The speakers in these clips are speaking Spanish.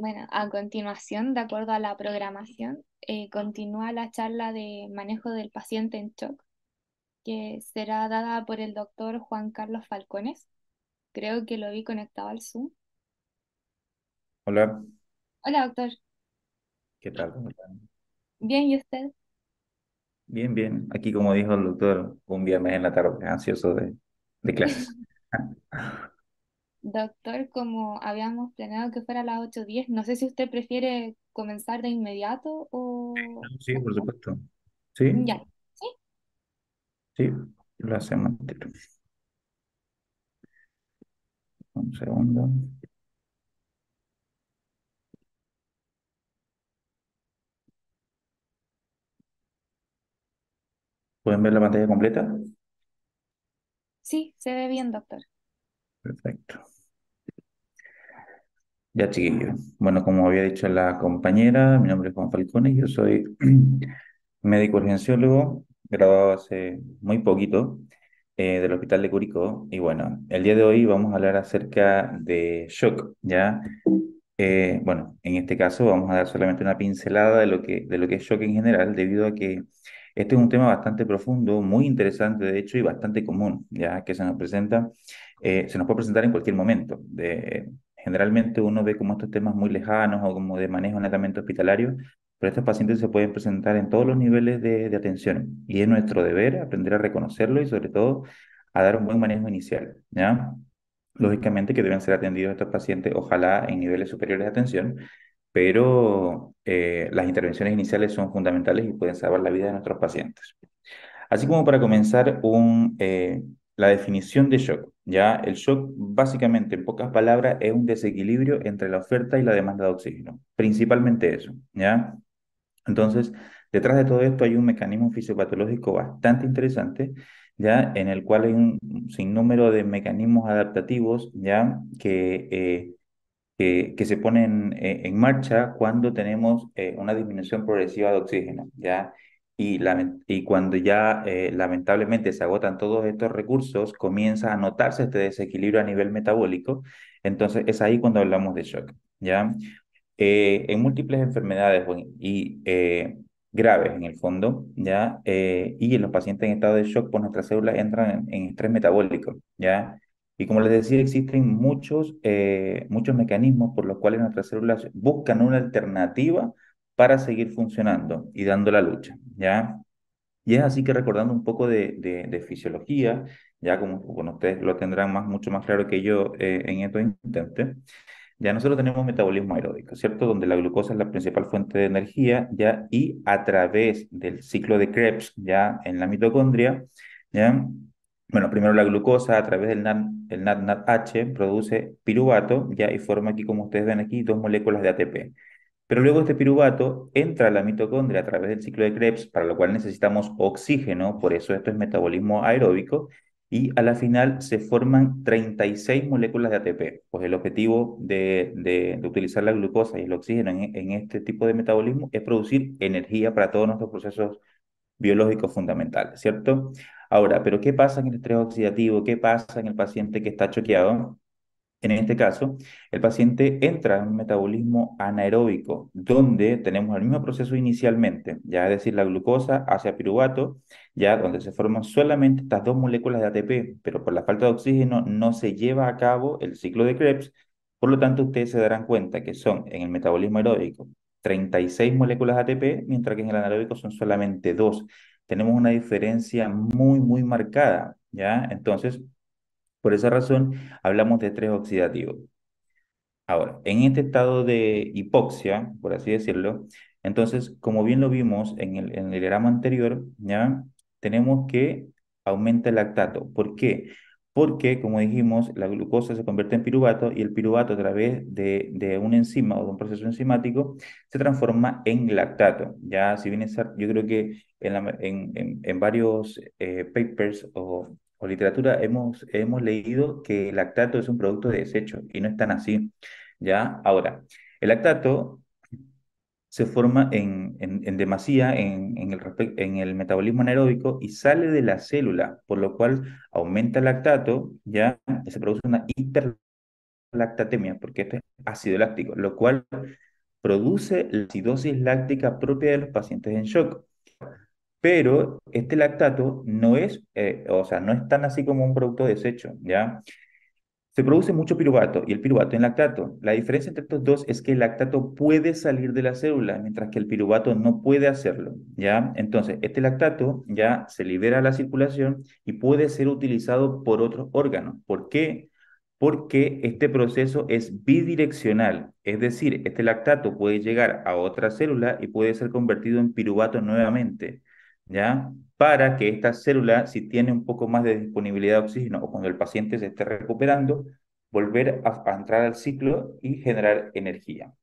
Bueno, a continuación, de acuerdo a la programación, continúa la charla de manejo del paciente en shock, que será dada por el doctor Juan Carlos Falcones. Creo que lo vi conectado al Zoom. Hola, Hola, doctor. ¿qué tal? ¿Cómo están? Bien, ¿y usted? Bien, bien. Aquí, como dijo el doctor, un viernes en la tarde, ansioso de clases. Doctor, como habíamos planeado que fuera a las 8:10, no sé si usted prefiere comenzar de inmediato o... Sí, por supuesto. Sí, Ya, ¿sí? sí, lo hacemos entero. Un segundo. ¿Pueden ver la pantalla completa? Sí, se ve bien, doctor. Perfecto. Ya, chiquillos. Bueno, como había dicho la compañera, mi nombre es Juan Falcones, yo soy médico urgenciólogo, graduado hace muy poquito del Hospital de Curicó. Y bueno, el día de hoy vamos a hablar acerca de shock, ¿ya? Bueno, en este caso vamos a dar solamente una pincelada de lo que es shock en general, debido a que este es un tema bastante profundo, muy interesante de hecho y bastante común, ya que se nos puede presentar en cualquier momento. Generalmente uno ve como estos temas muy lejanos o como de manejo netamente hospitalario, pero estos pacientes se pueden presentar en todos los niveles de atención y es nuestro deber aprender a reconocerlo y sobre todo a dar un buen manejo inicial, ¿ya? Lógicamente que deben ser atendidos estos pacientes, ojalá en niveles superiores de atención, pero las intervenciones iniciales son fundamentales y pueden salvar la vida de nuestros pacientes. Así como para comenzar, la definición de shock. Ya, el shock, básicamente, en pocas palabras, es un desequilibrio entre la oferta y la demanda de oxígeno. Principalmente eso, ¿ya? Entonces, detrás de todo esto hay un mecanismo fisiopatológico bastante interesante, ya en el cual hay un sinnúmero de mecanismos adaptativos, ya que se ponen en marcha cuando tenemos una disminución progresiva de oxígeno, ya. Y cuando ya lamentablemente se agotan todos estos recursos, comienza a notarse este desequilibrio a nivel metabólico. Entonces, es ahí cuando hablamos de shock, ¿ya? En múltiples enfermedades graves en el fondo, ¿ya? Y en los pacientes en estado de shock, pues nuestras células entran en estrés metabólico, ¿ya? Y como les decía, existen muchos mecanismos por los cuales nuestras células buscan una alternativa para seguir funcionando y dando la lucha, ¿ya? Y es así que recordando un poco de fisiología, ya como bueno, ustedes lo tendrán mucho más claro que yo en estos instantes, ya nosotros tenemos metabolismo aeróbico, ¿cierto? Donde la glucosa es la principal fuente de energía, ¿ya? Y a través del ciclo de Krebs, ¿ya? En la mitocondria, ¿ya? Bueno, primero la glucosa a través del el NADH produce piruvato, ¿ya? Y forma aquí, como ustedes ven aquí, dos moléculas de ATP. Pero luego este piruvato entra a la mitocondria a través del ciclo de Krebs, para lo cual necesitamos oxígeno, por eso esto es metabolismo aeróbico, y a la final se forman 36 moléculas de ATP. Pues el objetivo de utilizar la glucosa y el oxígeno en este tipo de metabolismo es producir energía para todos nuestros procesos biológicos fundamentales, ¿cierto? Ahora, ¿pero qué pasa en el estrés oxidativo? ¿Qué pasa en el paciente que está choqueado? En este caso, el paciente entra en un metabolismo anaeróbico, donde tenemos el mismo proceso inicialmente, ya es decir, la glucosa hacia piruvato, ya donde se forman solamente estas dos moléculas de ATP, pero por la falta de oxígeno no se lleva a cabo el ciclo de Krebs. Por lo tanto, ustedes se darán cuenta que son en el metabolismo aeróbico 36 moléculas de ATP, mientras que en el anaeróbico son solamente dos. Tenemos una diferencia muy, muy marcada, ¿ya? Entonces, por esa razón, hablamos de estrés oxidativo. Ahora, en este estado de hipoxia, por así decirlo, entonces, como bien lo vimos en el diagrama anterior, ¿ya? Tenemos que aumenta el lactato. ¿Por qué? Porque, como dijimos, la glucosa se convierte en piruvato y el piruvato a través de una enzima o de un proceso enzimático se transforma en lactato. Ya, si bien yo creo que en varios papers o literatura hemos leído que el lactato es un producto de desecho y no es tan así. ¿Ya? Ahora, el lactato se forma en demasía en el metabolismo anaeróbico y sale de la célula, por lo cual aumenta el lactato, ¿ya? Y se produce una lactatemia, porque esto es ácido láctico, lo cual produce la acidosis láctica propia de los pacientes en shock. Pero este lactato no es, o sea, no es tan así como un producto desecho, ¿ya? Se produce mucho piruvato y el piruvato en lactato. La diferencia entre estos dos es que el lactato puede salir de la célula, mientras que el piruvato no puede hacerlo, ¿ya? Entonces, este lactato ya se libera a la circulación y puede ser utilizado por otros órganos. ¿Por qué? Porque este proceso es bidireccional, es decir, este lactato puede llegar a otra célula y puede ser convertido en piruvato nuevamente, ¿ya? Para que esta célula, si tiene un poco más de disponibilidad de oxígeno o cuando el paciente se esté recuperando, volver a entrar al ciclo y generar energía.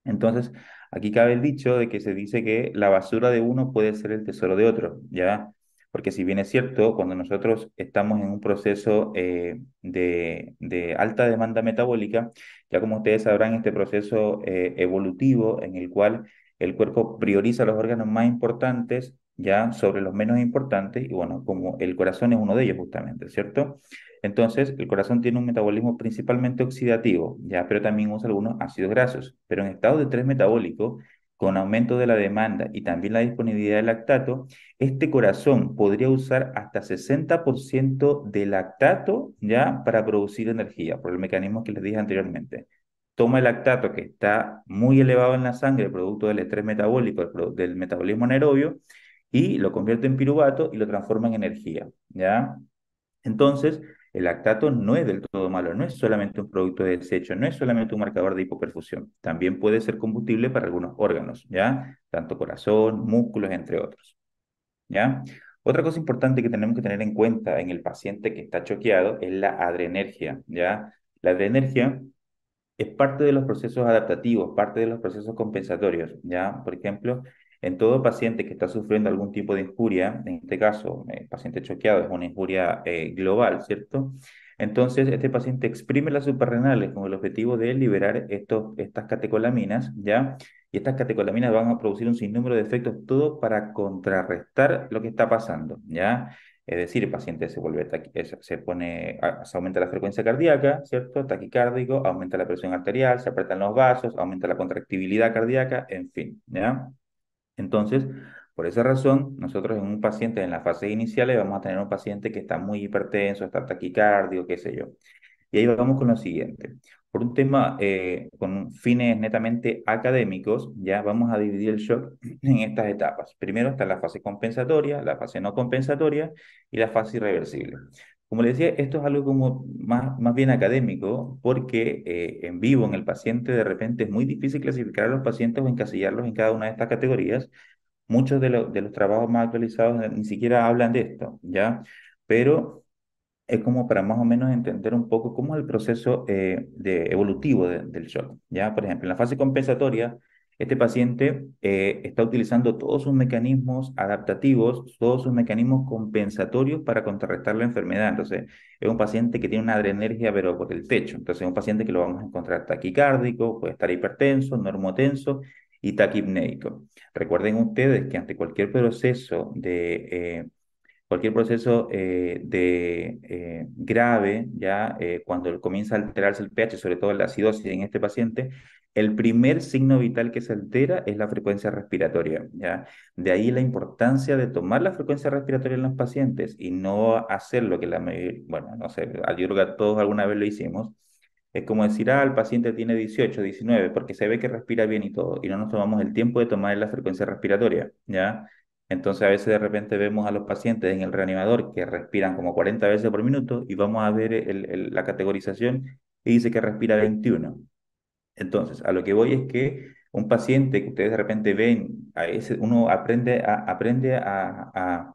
Entonces, aquí cabe el dicho de que se dice que la basura de uno puede ser el tesoro de otro, ¿ya? Porque si bien es cierto, cuando nosotros estamos en un proceso de alta demanda metabólica, ya como ustedes sabrán, este proceso evolutivo en el cual el cuerpo prioriza los órganos más importantes ya sobre los menos importantes, y bueno, como el corazón es uno de ellos justamente, ¿cierto? Entonces, el corazón tiene un metabolismo principalmente oxidativo, ya, pero también usa algunos ácidos grasos. Pero en estado de estrés metabólico, con aumento de la demanda y también la disponibilidad de lactato, este corazón podría usar hasta 60% de lactato ya para producir energía, por el mecanismo que les dije anteriormente. Toma el lactato que está muy elevado en la sangre, producto del estrés metabólico, del metabolismo anaerobio, y lo convierte en piruvato y lo transforma en energía, ¿ya? Entonces, el lactato no es del todo malo, no es solamente un producto de desecho, no es solamente un marcador de hipoperfusión, también puede ser combustible para algunos órganos, ¿ya? Tanto corazón, músculos, entre otros, ¿ya? Otra cosa importante que tenemos que tener en cuenta en el paciente que está choqueado es la adrenergia, ¿ya? La adrenergia es parte de los procesos adaptativos, parte de los procesos compensatorios, ¿ya? Por ejemplo, en todo paciente que está sufriendo algún tipo de injuria, en este caso, paciente choqueado es una injuria global, ¿cierto? Entonces, este paciente exprime las suprarrenales con el objetivo de liberar estas catecolaminas, ¿ya? Y estas catecolaminas van a producir un sinnúmero de efectos, todo para contrarrestar lo que está pasando, ¿ya? Es decir, el paciente se vuelve, se pone, se aumenta la frecuencia cardíaca, ¿cierto? Taquicárdico, aumenta la presión arterial, se apretan los vasos, aumenta la contractibilidad cardíaca, en fin, ¿ya? Entonces, por esa razón, nosotros en un paciente en las fases iniciales vamos a tener un paciente que está muy hipertenso, está taquicárdico, qué sé yo. Y ahí vamos con lo siguiente. Por un tema con fines netamente académicos, ya vamos a dividir el shock en estas etapas. Primero está la fase compensatoria, la fase no compensatoria y la fase irreversible. Como les decía, esto es algo como más bien académico, porque en vivo, en el paciente, de repente es muy difícil clasificar a los pacientes o encasillarlos en cada una de estas categorías. Muchos de los trabajos más actualizados ni siquiera hablan de esto, ¿ya? Pero es como para más o menos entender un poco cómo es el proceso evolutivo del shock. ¿Ya? Por ejemplo, en la fase compensatoria, este paciente está utilizando todos sus mecanismos adaptativos, todos sus mecanismos compensatorios para contrarrestar la enfermedad. Entonces, es un paciente que tiene una adrenergia, pero por el techo. Entonces, es un paciente que lo vamos a encontrar taquicárdico, puede estar hipertenso, normotenso y taquipnéico. Recuerden ustedes que ante cualquier proceso grave, ya cuando comienza a alterarse el pH, sobre todo la acidosis en este paciente, el primer signo vital que se altera es la frecuencia respiratoria, ¿ya? De ahí la importancia de tomar la frecuencia respiratoria en los pacientes y no hacer lo que bueno, no sé, yo creo que todos alguna vez lo hicimos. Es como decir, el paciente tiene 18, 19, porque se ve que respira bien y todo, y no nos tomamos el tiempo de tomar la frecuencia respiratoria, ¿ya? Entonces a veces de repente vemos a los pacientes en el reanimador que respiran como 40 veces por minuto y vamos a ver la categorización y dice que respira 21. Entonces, a lo que voy es que un paciente que ustedes de repente ven, uno aprende a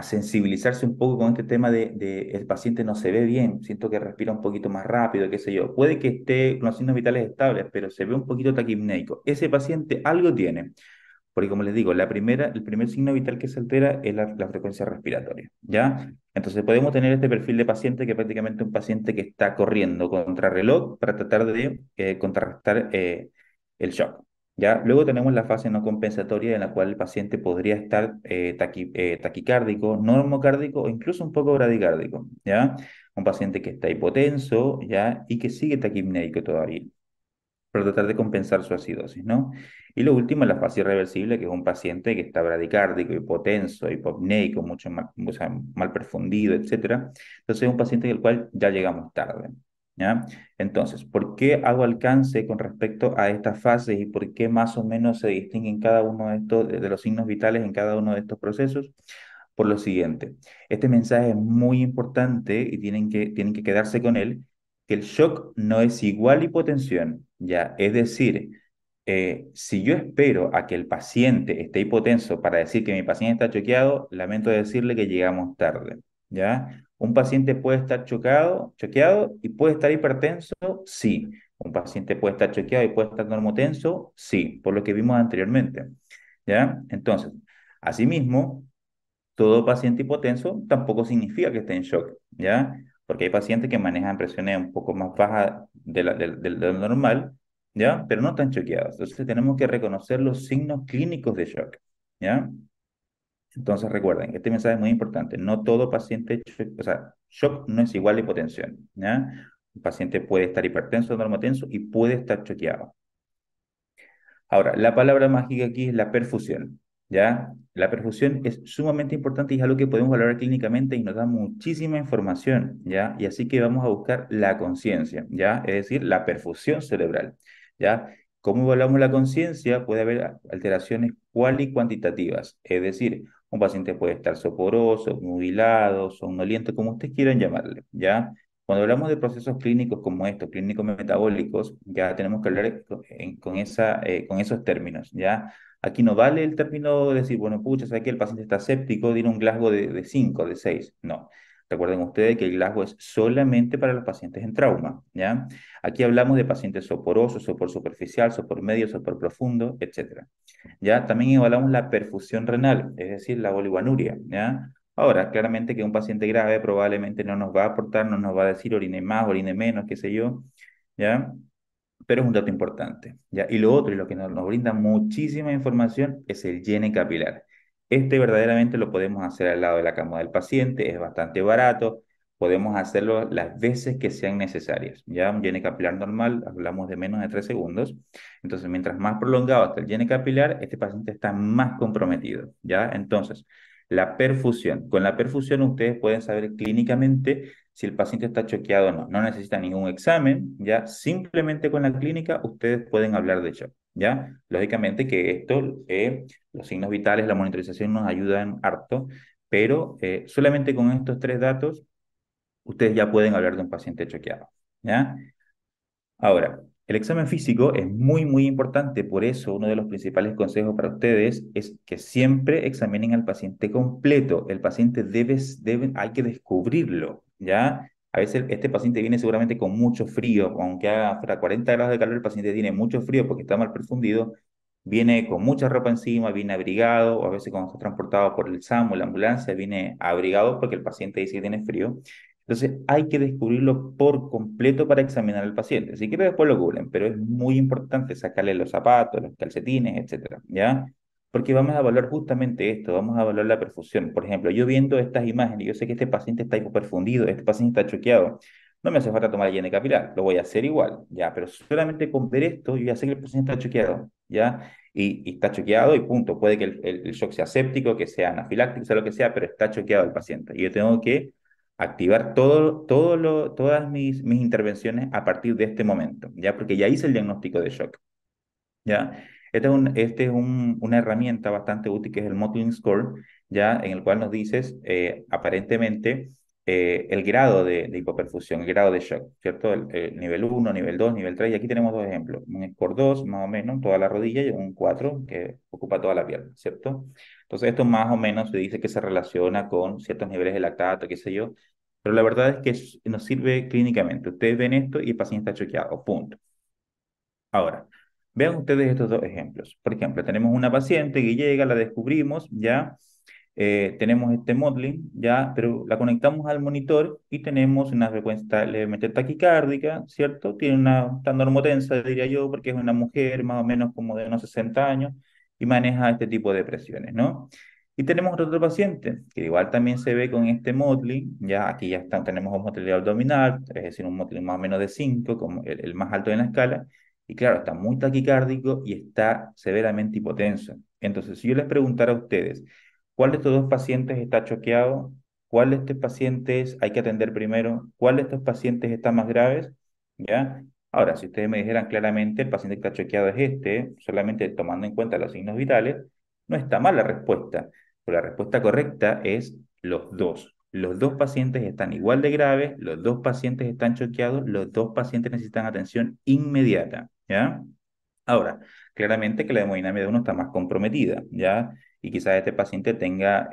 sensibilizarse un poco con este tema de el paciente no se ve bien, siento que respira un poquito más rápido, qué sé yo. Puede que esté con los signos vitales estables, pero se ve un poquito taquipnéico. Ese paciente algo tiene. Porque como les digo, el primer signo vital que se altera es la frecuencia respiratoria, ¿ya? Entonces podemos tener este perfil de paciente que es prácticamente un paciente que está corriendo contra reloj para tratar de contrarrestar el shock, ¿ya? Luego tenemos la fase no compensatoria en la cual el paciente podría estar taquicárdico, normocárdico o incluso un poco bradicárdico, ¿ya? un paciente que está hipotenso, ¿ya? Y que sigue taquipnéico todavía, para tratar de compensar su acidosis, ¿no? Y lo último es la fase irreversible, que es un paciente que está bradicárdico, hipotenso, hipopneico, mucho mal, o sea, mal perfundido, etcétera. Entonces es un paciente del cual ya llegamos tarde, ¿ya? Entonces, ¿por qué hago alcance con respecto a estas fases y por qué más o menos se distinguen cada uno de estos, de los signos vitales en cada uno de estos procesos? Por lo siguiente, este mensaje es muy importante y tienen que quedarse con él, que el shock no es igual a hipotensión, ¿ya? Es decir, si yo espero a que el paciente esté hipotenso para decir que mi paciente está choqueado, lamento decirle que llegamos tarde, ¿ya? Un paciente puede estar choqueado y puede estar hipertenso, sí. Un paciente puede estar choqueado y puede estar normotenso, sí, por lo que vimos anteriormente, ¿ya? Entonces, asimismo, todo paciente hipotenso tampoco significa que esté en shock, ¿ya? Porque hay pacientes que manejan presiones un poco más bajas de lo normal, ¿ya? Pero no están choqueados. Entonces tenemos que reconocer los signos clínicos de shock, ¿ya? Entonces recuerden, este mensaje es muy importante. No todo paciente, o sea, shock no es igual a hipotensión, ¿ya? Un paciente puede estar hipertenso, normotenso y puede estar choqueado. Ahora, la palabra mágica aquí es la perfusión, ¿ya? La perfusión es sumamente importante y es algo que podemos valorar clínicamente y nos da muchísima información, ¿ya? Y así que vamos a buscar la conciencia, ¿ya? Es decir, la perfusión cerebral, ¿ya? ¿Cómo evaluamos la conciencia? Puede haber alteraciones cual y cuantitativas, es decir, un paciente puede estar soporoso, nubilado, somnoliento, como ustedes quieran llamarle, ¿ya? Cuando hablamos de procesos clínicos como estos, clínicos metabólicos, ya tenemos que hablar con esos términos, ¿ya? Aquí no vale el término de decir, bueno, pucha, ¿sabe que el paciente está séptico? Tiene un Glasgow de 5, de 6. No. Recuerden ustedes que el Glasgow es solamente para los pacientes en trauma, ¿ya? Aquí hablamos de pacientes soporosos, sopor superficial, sopor medio, sopor profundo, etcétera. ¿Ya? También evaluamos la perfusión renal, es decir, la oliguanuria, ¿ya? Ahora, claramente que un paciente grave probablemente no nos va a aportar, no nos va a decir orine más, orine menos, qué sé yo, ¿ya? Pero es un dato importante, ¿ya? Y lo otro, y lo que nos brinda muchísima información, es el llene capilar. Este verdaderamente lo podemos hacer al lado de la cama del paciente, es bastante barato, podemos hacerlo las veces que sean necesarias, ¿ya? Un llene capilar normal, hablamos de menos de 3 segundos. Entonces, mientras más prolongado está el llene capilar, este paciente está más comprometido, ¿ya? Entonces, la perfusión. Con la perfusión ustedes pueden saber clínicamente si el paciente está choqueado o no. No necesita ningún examen, ¿ya? Simplemente con la clínica ustedes pueden hablar de shock, ¿ya? Lógicamente que esto, los signos vitales, la monitorización nos ayudan harto, pero solamente con estos tres datos ustedes ya pueden hablar de un paciente choqueado, ¿ya? Ahora, el examen físico es muy, muy importante, por eso uno de los principales consejos para ustedes es que siempre examinen al paciente completo. El paciente hay que descubrirlo, ¿ya? A veces este paciente viene seguramente con mucho frío, aunque haga fuera 40 grados de calor, el paciente tiene mucho frío porque está mal perfundido, viene con mucha ropa encima, viene abrigado, o a veces cuando está transportado por el SAMU, la ambulancia, viene abrigado porque el paciente dice que tiene frío. Entonces hay que descubrirlo por completo para examinar al paciente. Si quiere después lo cubren, pero es muy importante sacarle los zapatos, los calcetines, etcétera, ¿ya? Porque vamos a evaluar justamente esto, vamos a evaluar la perfusión. Por ejemplo, yo viendo estas imágenes, yo sé que este paciente está hipoperfundido, este paciente está choqueado, no me hace falta tomar llene capilar, lo voy a hacer igual, ¿ya? Pero solamente con ver esto, yo ya sé que el paciente está choqueado, ¿ya? Y está choqueado y punto. Puede que el shock sea séptico, que sea anafiláctico, sea lo que sea, pero está choqueado el paciente. Y yo tengo que activar todas mis intervenciones a partir de este momento, ¿ya? Porque ya hice el diagnóstico de shock, ¿ya? Una herramienta bastante útil que es el Modeling Score, ¿ya? En el cual nos dices, aparentemente, el grado de hipoperfusión, el grado de shock, ¿cierto? El nivel 1, nivel 2, nivel 3, y aquí tenemos dos ejemplos, un score 2, más o menos, toda la rodilla, y un 4, que ocupa toda la pierna, ¿cierto? Entonces, esto más o menos se dice que se relaciona con ciertos niveles de lactato, qué sé yo, pero la verdad es que nos sirve clínicamente. Ustedes ven esto y el paciente está choqueado, punto. Ahora, vean ustedes estos dos ejemplos. Por ejemplo, tenemos una paciente que llega, la descubrimos, ya, tenemos este modeling, ya, pero la conectamos al monitor y tenemos una frecuencia levemente taquicárdica, ¿cierto? Tiene está normotensa, diría yo, porque es una mujer más o menos como de unos 60 años y maneja este tipo de presiones, ¿no? Y tenemos otro paciente que igual también se ve con este Motley, ya aquí ya está, tenemos un motilidad abdominal, es decir, un Motley más o menos de 5 como el más alto en la escala, y claro, está muy taquicárdico y está severamente hipotenso. Entonces, si yo les preguntara a ustedes, ¿cuál de estos dos pacientes está choqueado? ¿Cuál de estos pacientes hay que atender primero? ¿Cuál de estos pacientes está más graves? ¿Ya? Ahora, si ustedes me dijeran claramente, el paciente que está choqueado es este, solamente tomando en cuenta los signos vitales, no está mal la respuesta. Pero la respuesta correcta es los dos. Los dos pacientes están igual de graves, los dos pacientes están choqueados, los dos pacientes necesitan atención inmediata, ¿ya? Ahora, claramente que la hemodinamia de uno está más comprometida, ¿ya? Y quizás este paciente tenga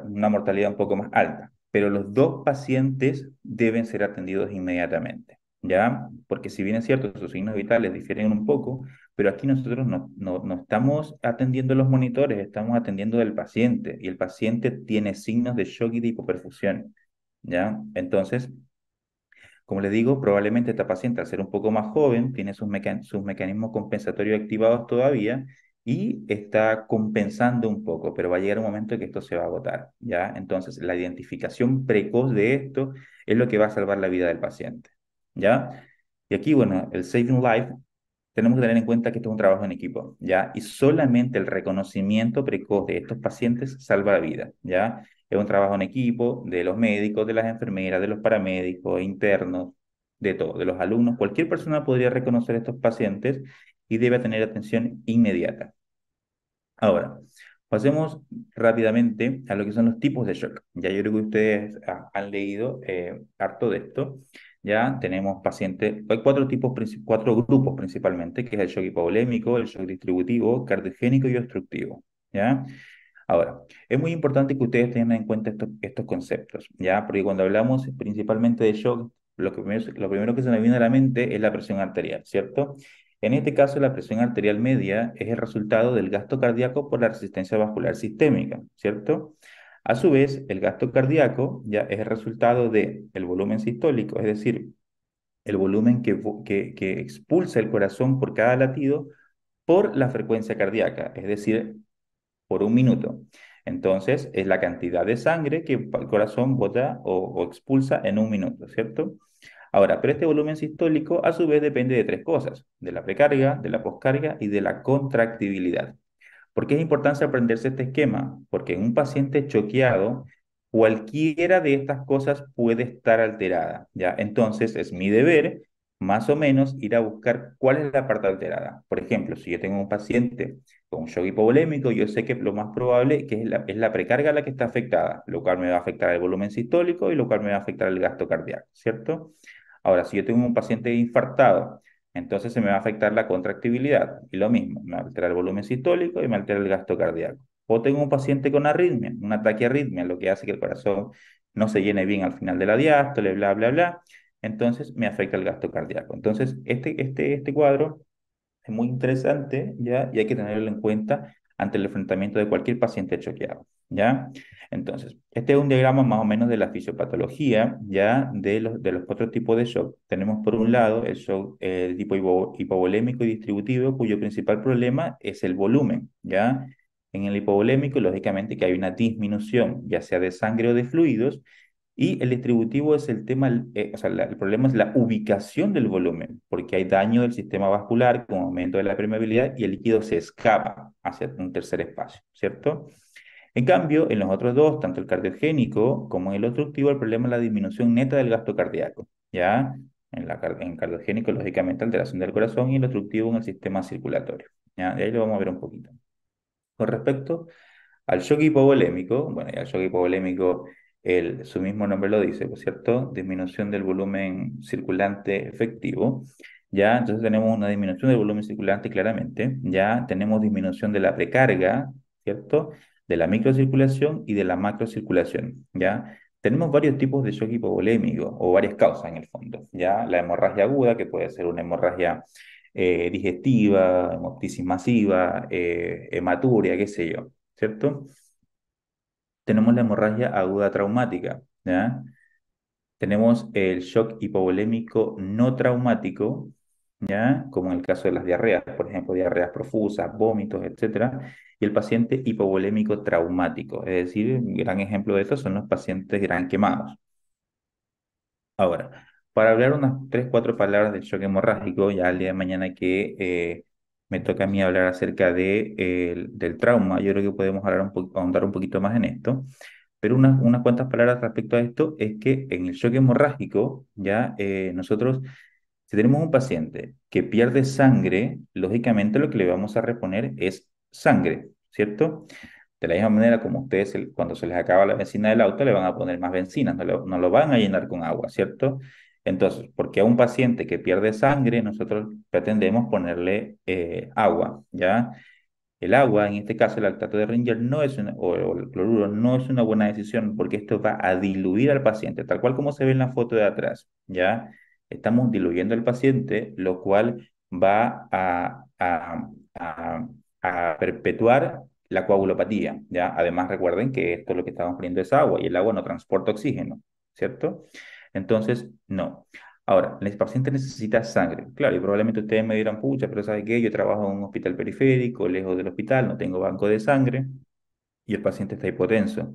una mortalidad un poco más alta, pero los dos pacientes deben ser atendidos inmediatamente, ¿ya? Porque si bien es cierto, sus signos vitales difieren un poco, pero aquí nosotros no estamos atendiendo los monitores, estamos atendiendo del paciente, y el paciente tiene signos de shock y de hipoperfusión, ¿ya? Entonces, como les digo, probablemente esta paciente, al ser un poco más joven, tiene sus mecanismos compensatorios activados todavía y está compensando un poco, pero va a llegar un momento en que esto se va a agotar, ¿ya? Entonces, la identificación precoz de esto es lo que va a salvar la vida del paciente, ¿ya? Y aquí, bueno, el Saving Life, tenemos que tener en cuenta que esto es un trabajo en equipo, ¿ya? Y solamente el reconocimiento precoz de estos pacientes salva la vida, ¿ya? Es un trabajo en equipo de los médicos, de las enfermeras, de los paramédicos, internos, de todo, de los alumnos. Cualquier persona podría reconocer a estos pacientes y debe tener atención inmediata. Ahora, pasemos rápidamente a lo que son los tipos de shock. Ya yo creo que ustedes han leído harto de esto. Ya tenemos pacientes, hay cuatro tipos, cuatro grupos principalmente, que es el shock hipovolémico, el shock distributivo, cardiogénico y obstructivo. ¿Ya? Ahora, es muy importante que ustedes tengan en cuenta estos conceptos, ¿ya? Porque cuando hablamos principalmente de shock, lo primero que se nos viene a la mente es la presión arterial, ¿cierto? En este caso, la presión arterial media es el resultado del gasto cardíaco por la resistencia vascular sistémica, ¿cierto? A su vez, el gasto cardíaco ya es el resultado del volumen sistólico, es decir, el volumen que expulsa el corazón por cada latido por la frecuencia cardíaca, es decir, por un minuto. Entonces, es la cantidad de sangre que el corazón bota o expulsa en un minuto, ¿cierto? Ahora, pero este volumen sistólico a su vez depende de tres cosas, de la precarga, de la poscarga y de la contractibilidad. ¿Por qué es importante aprenderse este esquema? Porque en un paciente choqueado, cualquiera de estas cosas puede estar alterada, ¿ya? Entonces, es mi deber, más o menos, ir a buscar cuál es la parte alterada. Por ejemplo, si yo tengo un paciente con shock hipovolémico, yo sé que lo más probable que es la precarga la que está afectada, lo cual me va a afectar el volumen sistólico y lo cual me va a afectar el gasto cardíaco, ¿cierto? Ahora, si yo tengo un paciente infartado, entonces se me va a afectar la contractibilidad. Y lo mismo, me altera el volumen sistólico y me altera el gasto cardíaco. O tengo un paciente con arritmia, un ataque de arritmia, lo que hace que el corazón no se llene bien al final de la diástole, bla, bla, bla. Entonces me afecta el gasto cardíaco. Entonces, este cuadro es muy interesante, ¿ya? Y hay que tenerlo en cuenta ante el enfrentamiento de cualquier paciente choqueado, ¿ya? Entonces, este es un diagrama más o menos de la fisiopatología, ¿ya? De los cuatro tipos de shock. Tenemos por un lado el shock tipo hipovolémico y distributivo, cuyo principal problema es el volumen, ¿ya? En el hipovolémico, lógicamente que hay una disminución, ya sea de sangre o de fluidos, y el distributivo es el tema, o sea, el problema es la ubicación del volumen, porque hay daño del sistema vascular con aumento de la permeabilidad y el líquido se escapa hacia un tercer espacio, ¿cierto? En cambio, en los otros dos, tanto el cardiogénico como en el obstructivo, el problema es la disminución neta del gasto cardíaco, ¿ya? En cardiogénico, lógicamente, alteración del corazón y en el obstructivo en el sistema circulatorio, ¿ya? De ahí lo vamos a ver un poquito. Con respecto al shock hipovolémico, bueno, y al shock hipovolémico, su mismo nombre lo dice, ¿por cierto? Disminución del volumen circulante efectivo. Ya, entonces tenemos una disminución del volumen circulante claramente. Ya tenemos disminución de la precarga, ¿cierto? De la microcirculación y de la macrocirculación. Ya, tenemos varios tipos de shock hipovolémico o varias causas en el fondo. Ya, la hemorragia aguda, que puede ser una hemorragia digestiva, hemoptisis masiva, hematuria, qué sé yo, ¿cierto? Tenemos la hemorragia aguda traumática, ¿ya? Tenemos el shock hipovolémico no traumático, ¿ya? Como en el caso de las diarreas, por ejemplo, diarreas profusas, vómitos, etcétera, y el paciente hipovolémico traumático, es decir, un gran ejemplo de eso son los pacientes gran quemados. Ahora, para hablar unas tres, cuatro palabras del shock hemorrágico, ya el día de mañana que me toca a mí hablar acerca del trauma, yo creo que podemos hablar ahondar un poquito más en esto, pero unas cuantas palabras respecto a esto es que en el shock hemorrágico, ya nosotros, si tenemos un paciente que pierde sangre, lógicamente lo que le vamos a reponer es sangre, ¿cierto? De la misma manera como ustedes cuando se les acaba la benzina del auto le van a poner más benzina, no lo van a llenar con agua, ¿cierto? Entonces, porque a un paciente que pierde sangre, nosotros pretendemos ponerle agua, ¿ya? El agua, en este caso el lactato de Ringer, o el cloruro, no es una buena decisión porque esto va a diluir al paciente, tal cual como se ve en la foto de atrás, ¿ya? Estamos diluyendo al paciente, lo cual va a perpetuar la coagulopatía, ¿ya? Además, recuerden que esto lo que estamos poniendo es agua y el agua no transporta oxígeno, ¿cierto? Entonces, no. Ahora, el paciente necesita sangre. Claro, y probablemente ustedes me dirán, pucha, pero ¿sabe qué? Yo trabajo en un hospital periférico, lejos del hospital, no tengo banco de sangre y el paciente está hipotenso.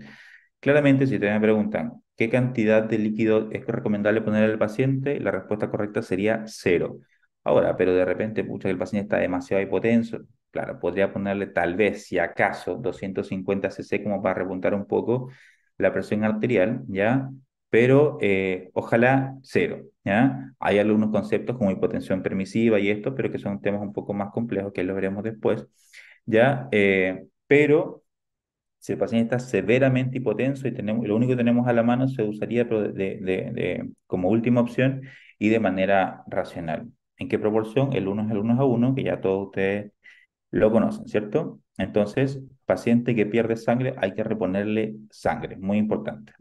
Claramente, si ustedes me preguntan qué cantidad de líquido es recomendable poner al paciente, la respuesta correcta sería cero. Ahora, pero de repente, pucha, el paciente está demasiado hipotenso. Claro, podría ponerle tal vez, si acaso, 250 cc como para repuntar un poco la presión arterial, ¿ya? Pero ojalá cero, ¿ya? Hay algunos conceptos como hipotensión permisiva y esto, pero que son temas un poco más complejos que los veremos después, ¿ya? Pero si el paciente está severamente hipotenso y lo único que tenemos a la mano se usaría pero como última opción y de manera racional. ¿En qué proporción? El 1 es el 1 a 1, que ya todos ustedes lo conocen, ¿cierto? Entonces, paciente que pierde sangre, hay que reponerle sangre, muy importante.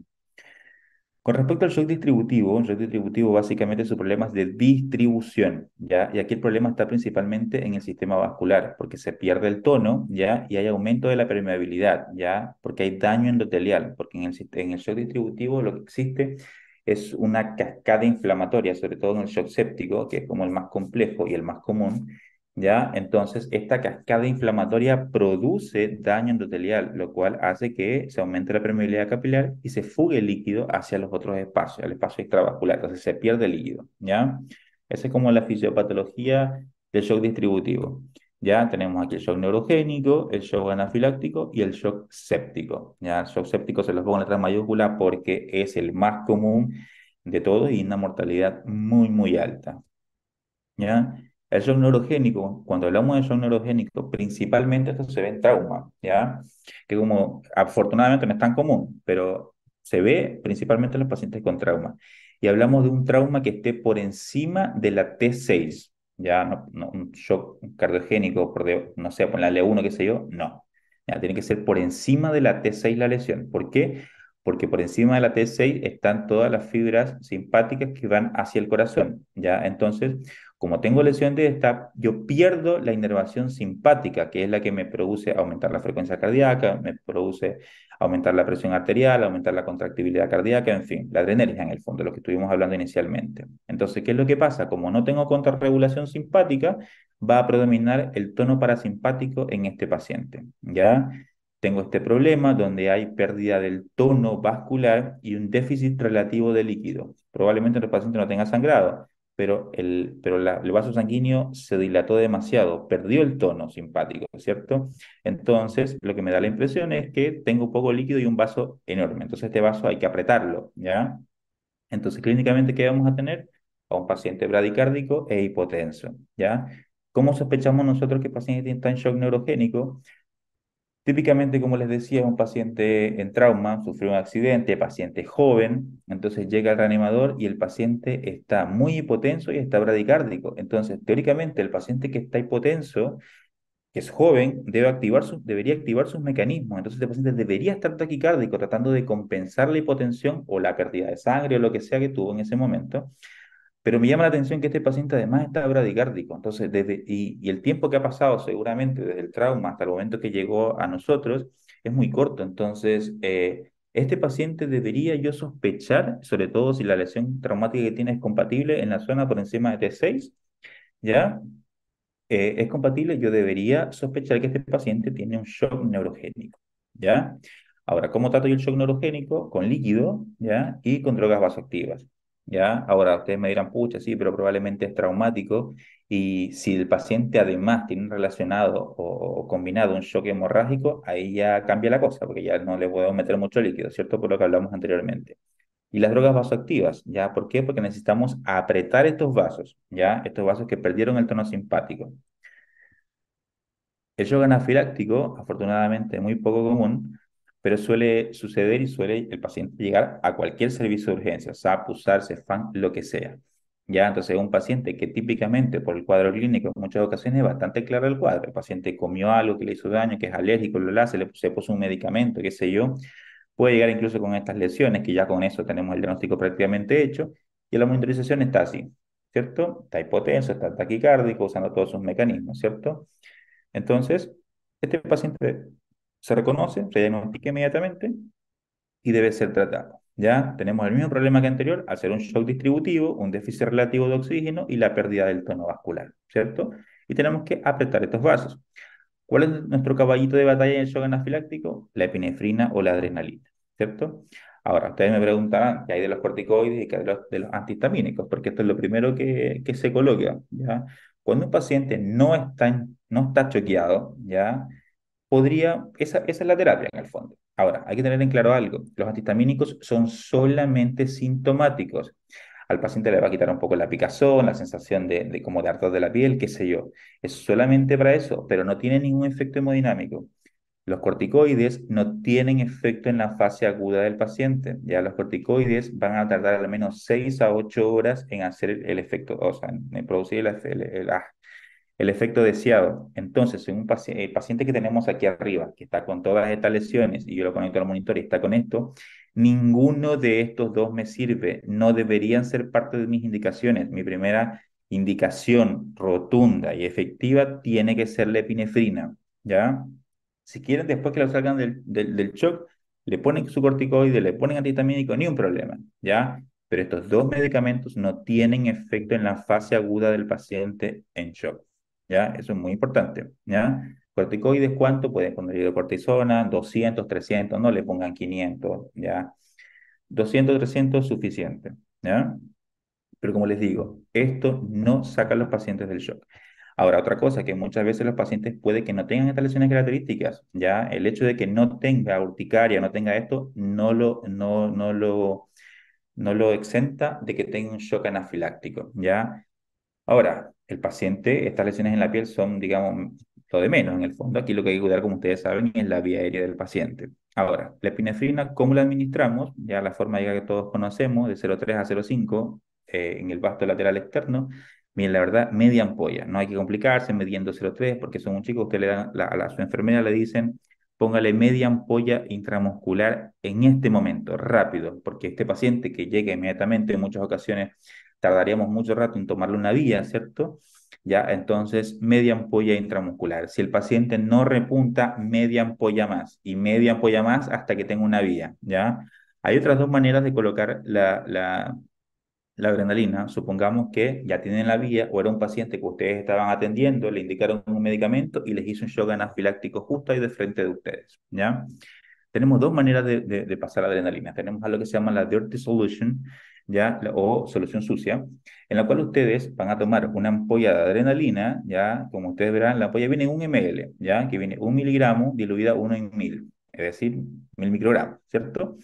Con respecto al shock distributivo, el shock distributivo básicamente su problema es de distribución, ¿ya? Y aquí el problema está principalmente en el sistema vascular, porque se pierde el tono, ¿ya? Y hay aumento de la permeabilidad, ¿ya? Porque hay daño endotelial, porque en el shock distributivo lo que existe es una cascada inflamatoria, sobre todo en el shock séptico, que es como el más complejo y el más común, ¿ya? Entonces, esta cascada inflamatoria produce daño endotelial, lo cual hace que se aumente la permeabilidad capilar y se fugue el líquido hacia los otros espacios, el espacio extravascular, entonces se pierde el líquido, ¿ya? Esa es como la fisiopatología del shock distributivo. Ya tenemos aquí el shock neurogénico, el shock anafiláctico y el shock séptico. Ya, el shock séptico se los pongo en letra mayúscula porque es el más común de todos y una mortalidad muy, muy alta. ¿Ya? El shock neurogénico, cuando hablamos de shock neurogénico, principalmente esto se ve en trauma, ¿ya? Que como afortunadamente no es tan común, pero se ve principalmente en los pacientes con trauma. Y hablamos de un trauma que esté por encima de la T6, ¿ya? Un shock cardiogénico, no sé, por la L1, qué sé yo, no. Ya, tiene que ser por encima de la T6 la lesión. ¿Por qué? Porque por encima de la T6 están todas las fibras simpáticas que van hacia el corazón, ¿ya? Entonces, como tengo lesión de esta, yo pierdo la inervación simpática, que es la que me produce aumentar la frecuencia cardíaca, me produce aumentar la presión arterial, aumentar la contractibilidad cardíaca, en fin, la adrenergia en el fondo, lo que estuvimos hablando inicialmente. Entonces, ¿qué es lo que pasa? Como no tengo contrarregulación simpática, va a predominar el tono parasimpático en este paciente, ¿ya? Tengo este problema donde hay pérdida del tono vascular y un déficit relativo de líquido. Probablemente el paciente no tenga sangrado, pero el vaso sanguíneo se dilató demasiado, perdió el tono simpático, ¿cierto? Entonces, lo que me da la impresión es que tengo poco líquido y un vaso enorme. Entonces, este vaso hay que apretarlo, ¿ya? Entonces, clínicamente, ¿qué vamos a tener? A un paciente bradicárdico e hipotenso, ¿ya? ¿Cómo sospechamos nosotros que el paciente está en shock neurogénico? Típicamente, como les decía, es un paciente en trauma, sufrió un accidente, paciente joven, entonces llega al reanimador y el paciente está muy hipotenso y está bradicárdico. Entonces, teóricamente, el paciente que está hipotenso, que es joven, debería activar sus mecanismos. Entonces, el paciente debería estar taquicárdico, tratando de compensar la hipotensión o la pérdida de sangre o lo que sea que tuvo en ese momento. Pero me llama la atención que este paciente además está bradicárdico. Entonces, y el tiempo que ha pasado seguramente desde el trauma hasta el momento que llegó a nosotros es muy corto. Entonces, este paciente debería yo sospechar, sobre todo si la lesión traumática que tiene es compatible en la zona por encima de T6, ¿ya? Es compatible, yo debería sospechar que este paciente tiene un shock neurogénico, ¿ya? Ahora, ¿cómo trato yo el shock neurogénico? Con líquido, ¿ya? Y con drogas vasoactivas, ¿ya? Ahora, ustedes me dirán, pucha, sí, pero probablemente es traumático y si el paciente además tiene relacionado o combinado un shock hemorrágico, ahí ya cambia la cosa, porque ya no le puedo meter mucho líquido, ¿cierto? Por lo que hablamos anteriormente. Y las drogas vasoactivas, ¿ya? ¿Por qué? Porque necesitamos apretar estos vasos, ¿ya? Estos vasos que perdieron el tono simpático. El shock anafiláctico, afortunadamente, es muy poco común, pero suele suceder y suele el paciente llegar a cualquier servicio de urgencia, SAPU, SAR, CEFAM, lo que sea. Ya, entonces, un paciente que típicamente por el cuadro clínico en muchas ocasiones es bastante claro el cuadro. El paciente comió algo que le hizo daño, que es alérgico, se puso un medicamento, qué sé yo, puede llegar incluso con estas lesiones, que ya con eso tenemos el diagnóstico prácticamente hecho, y la monitorización está así, ¿cierto? Está hipotenso, está taquicárdico, usando todos sus mecanismos, ¿cierto? Entonces, este paciente se reconoce, se diagnostica inmediatamente y debe ser tratado. Ya tenemos el mismo problema que anterior, al ser un shock distributivo, un déficit relativo de oxígeno y la pérdida del tono vascular, ¿cierto? Y tenemos que apretar estos vasos. ¿Cuál es nuestro caballito de batalla en el shock anafiláctico? La epinefrina o la adrenalina, ¿cierto? Ahora, ustedes me preguntarán qué hay de los corticoides y qué hay de los antihistamínicos, porque esto es lo primero que se coloca, ¿ya? Cuando un paciente no está choqueado, ¿ya? Esa es la terapia en el fondo. Ahora, hay que tener en claro algo, los antihistamínicos son solamente sintomáticos. Al paciente le va a quitar un poco la picazón, la sensación de como de ardor de la piel, qué sé yo. Es solamente para eso, pero no tiene ningún efecto hemodinámico. Los corticoides no tienen efecto en la fase aguda del paciente. Ya los corticoides van a tardar al menos 6 a 8 horas en hacer el efecto, o sea, en producir el efecto deseado. Entonces, en el paciente que tenemos aquí arriba, que está con todas estas lesiones, y yo lo conecto al monitor y está con esto, ninguno de estos dos me sirve. No deberían ser parte de mis indicaciones. Mi primera indicación rotunda y efectiva tiene que ser la epinefrina, ¿ya? Si quieren, después que lo salgan del shock, le ponen su corticoide, le ponen antihistamínico, ni un problema, ¿ya? Pero estos dos medicamentos no tienen efecto en la fase aguda del paciente en shock. ¿Ya? Eso es muy importante, ¿ya? Corticoides, ¿cuánto? Pueden poner hidrocortisona, 200, 300, no le pongan 500, ¿ya? 200, 300 suficiente, ¿ya? Pero como les digo, esto no saca a los pacientes del shock. Ahora, otra cosa, que muchas veces los pacientes puede que no tengan estas lesiones características, ¿ya? El hecho de que no tenga urticaria, no tenga esto, no lo exenta de que tenga un shock anafiláctico, ¿ya? Ahora, el paciente, estas lesiones en la piel son, digamos, lo de menos en el fondo. Aquí lo que hay que cuidar, como ustedes saben, es la vía aérea del paciente. Ahora, la epinefrina, ¿cómo la administramos? Ya la forma ya que todos conocemos, de 0,3 a 0,5 en el vasto lateral externo. Miren, la verdad, media ampolla. No hay que complicarse midiendo 0,3 porque son un chico, usted le dan, a su enfermera le dicen, póngale media ampolla intramuscular en este momento, rápido, porque este paciente que llega inmediatamente en muchas ocasiones tardaríamos mucho rato en tomarle una vía, ¿cierto? Ya, entonces, media ampolla intramuscular. Si el paciente no repunta, media ampolla más y media ampolla más hasta que tenga una vía, ¿ya? Hay otras dos maneras de colocar la adrenalina. Supongamos que ya tienen la vía o era un paciente que ustedes estaban atendiendo, le indicaron un medicamento y les hizo un shock anafiláctico justo ahí de frente de ustedes, ¿ya? Tenemos dos maneras de pasar adrenalina. Tenemos algo que se llama la dirty solution, ¿ya? O solución sucia, en la cual ustedes van a tomar una ampolla de adrenalina, ¿ya? Como ustedes verán, la ampolla viene en 1 ml, ¿ya? Que viene 1 miligramo diluida 1 en 1000, es decir, 1000 microgramos, ¿cierto?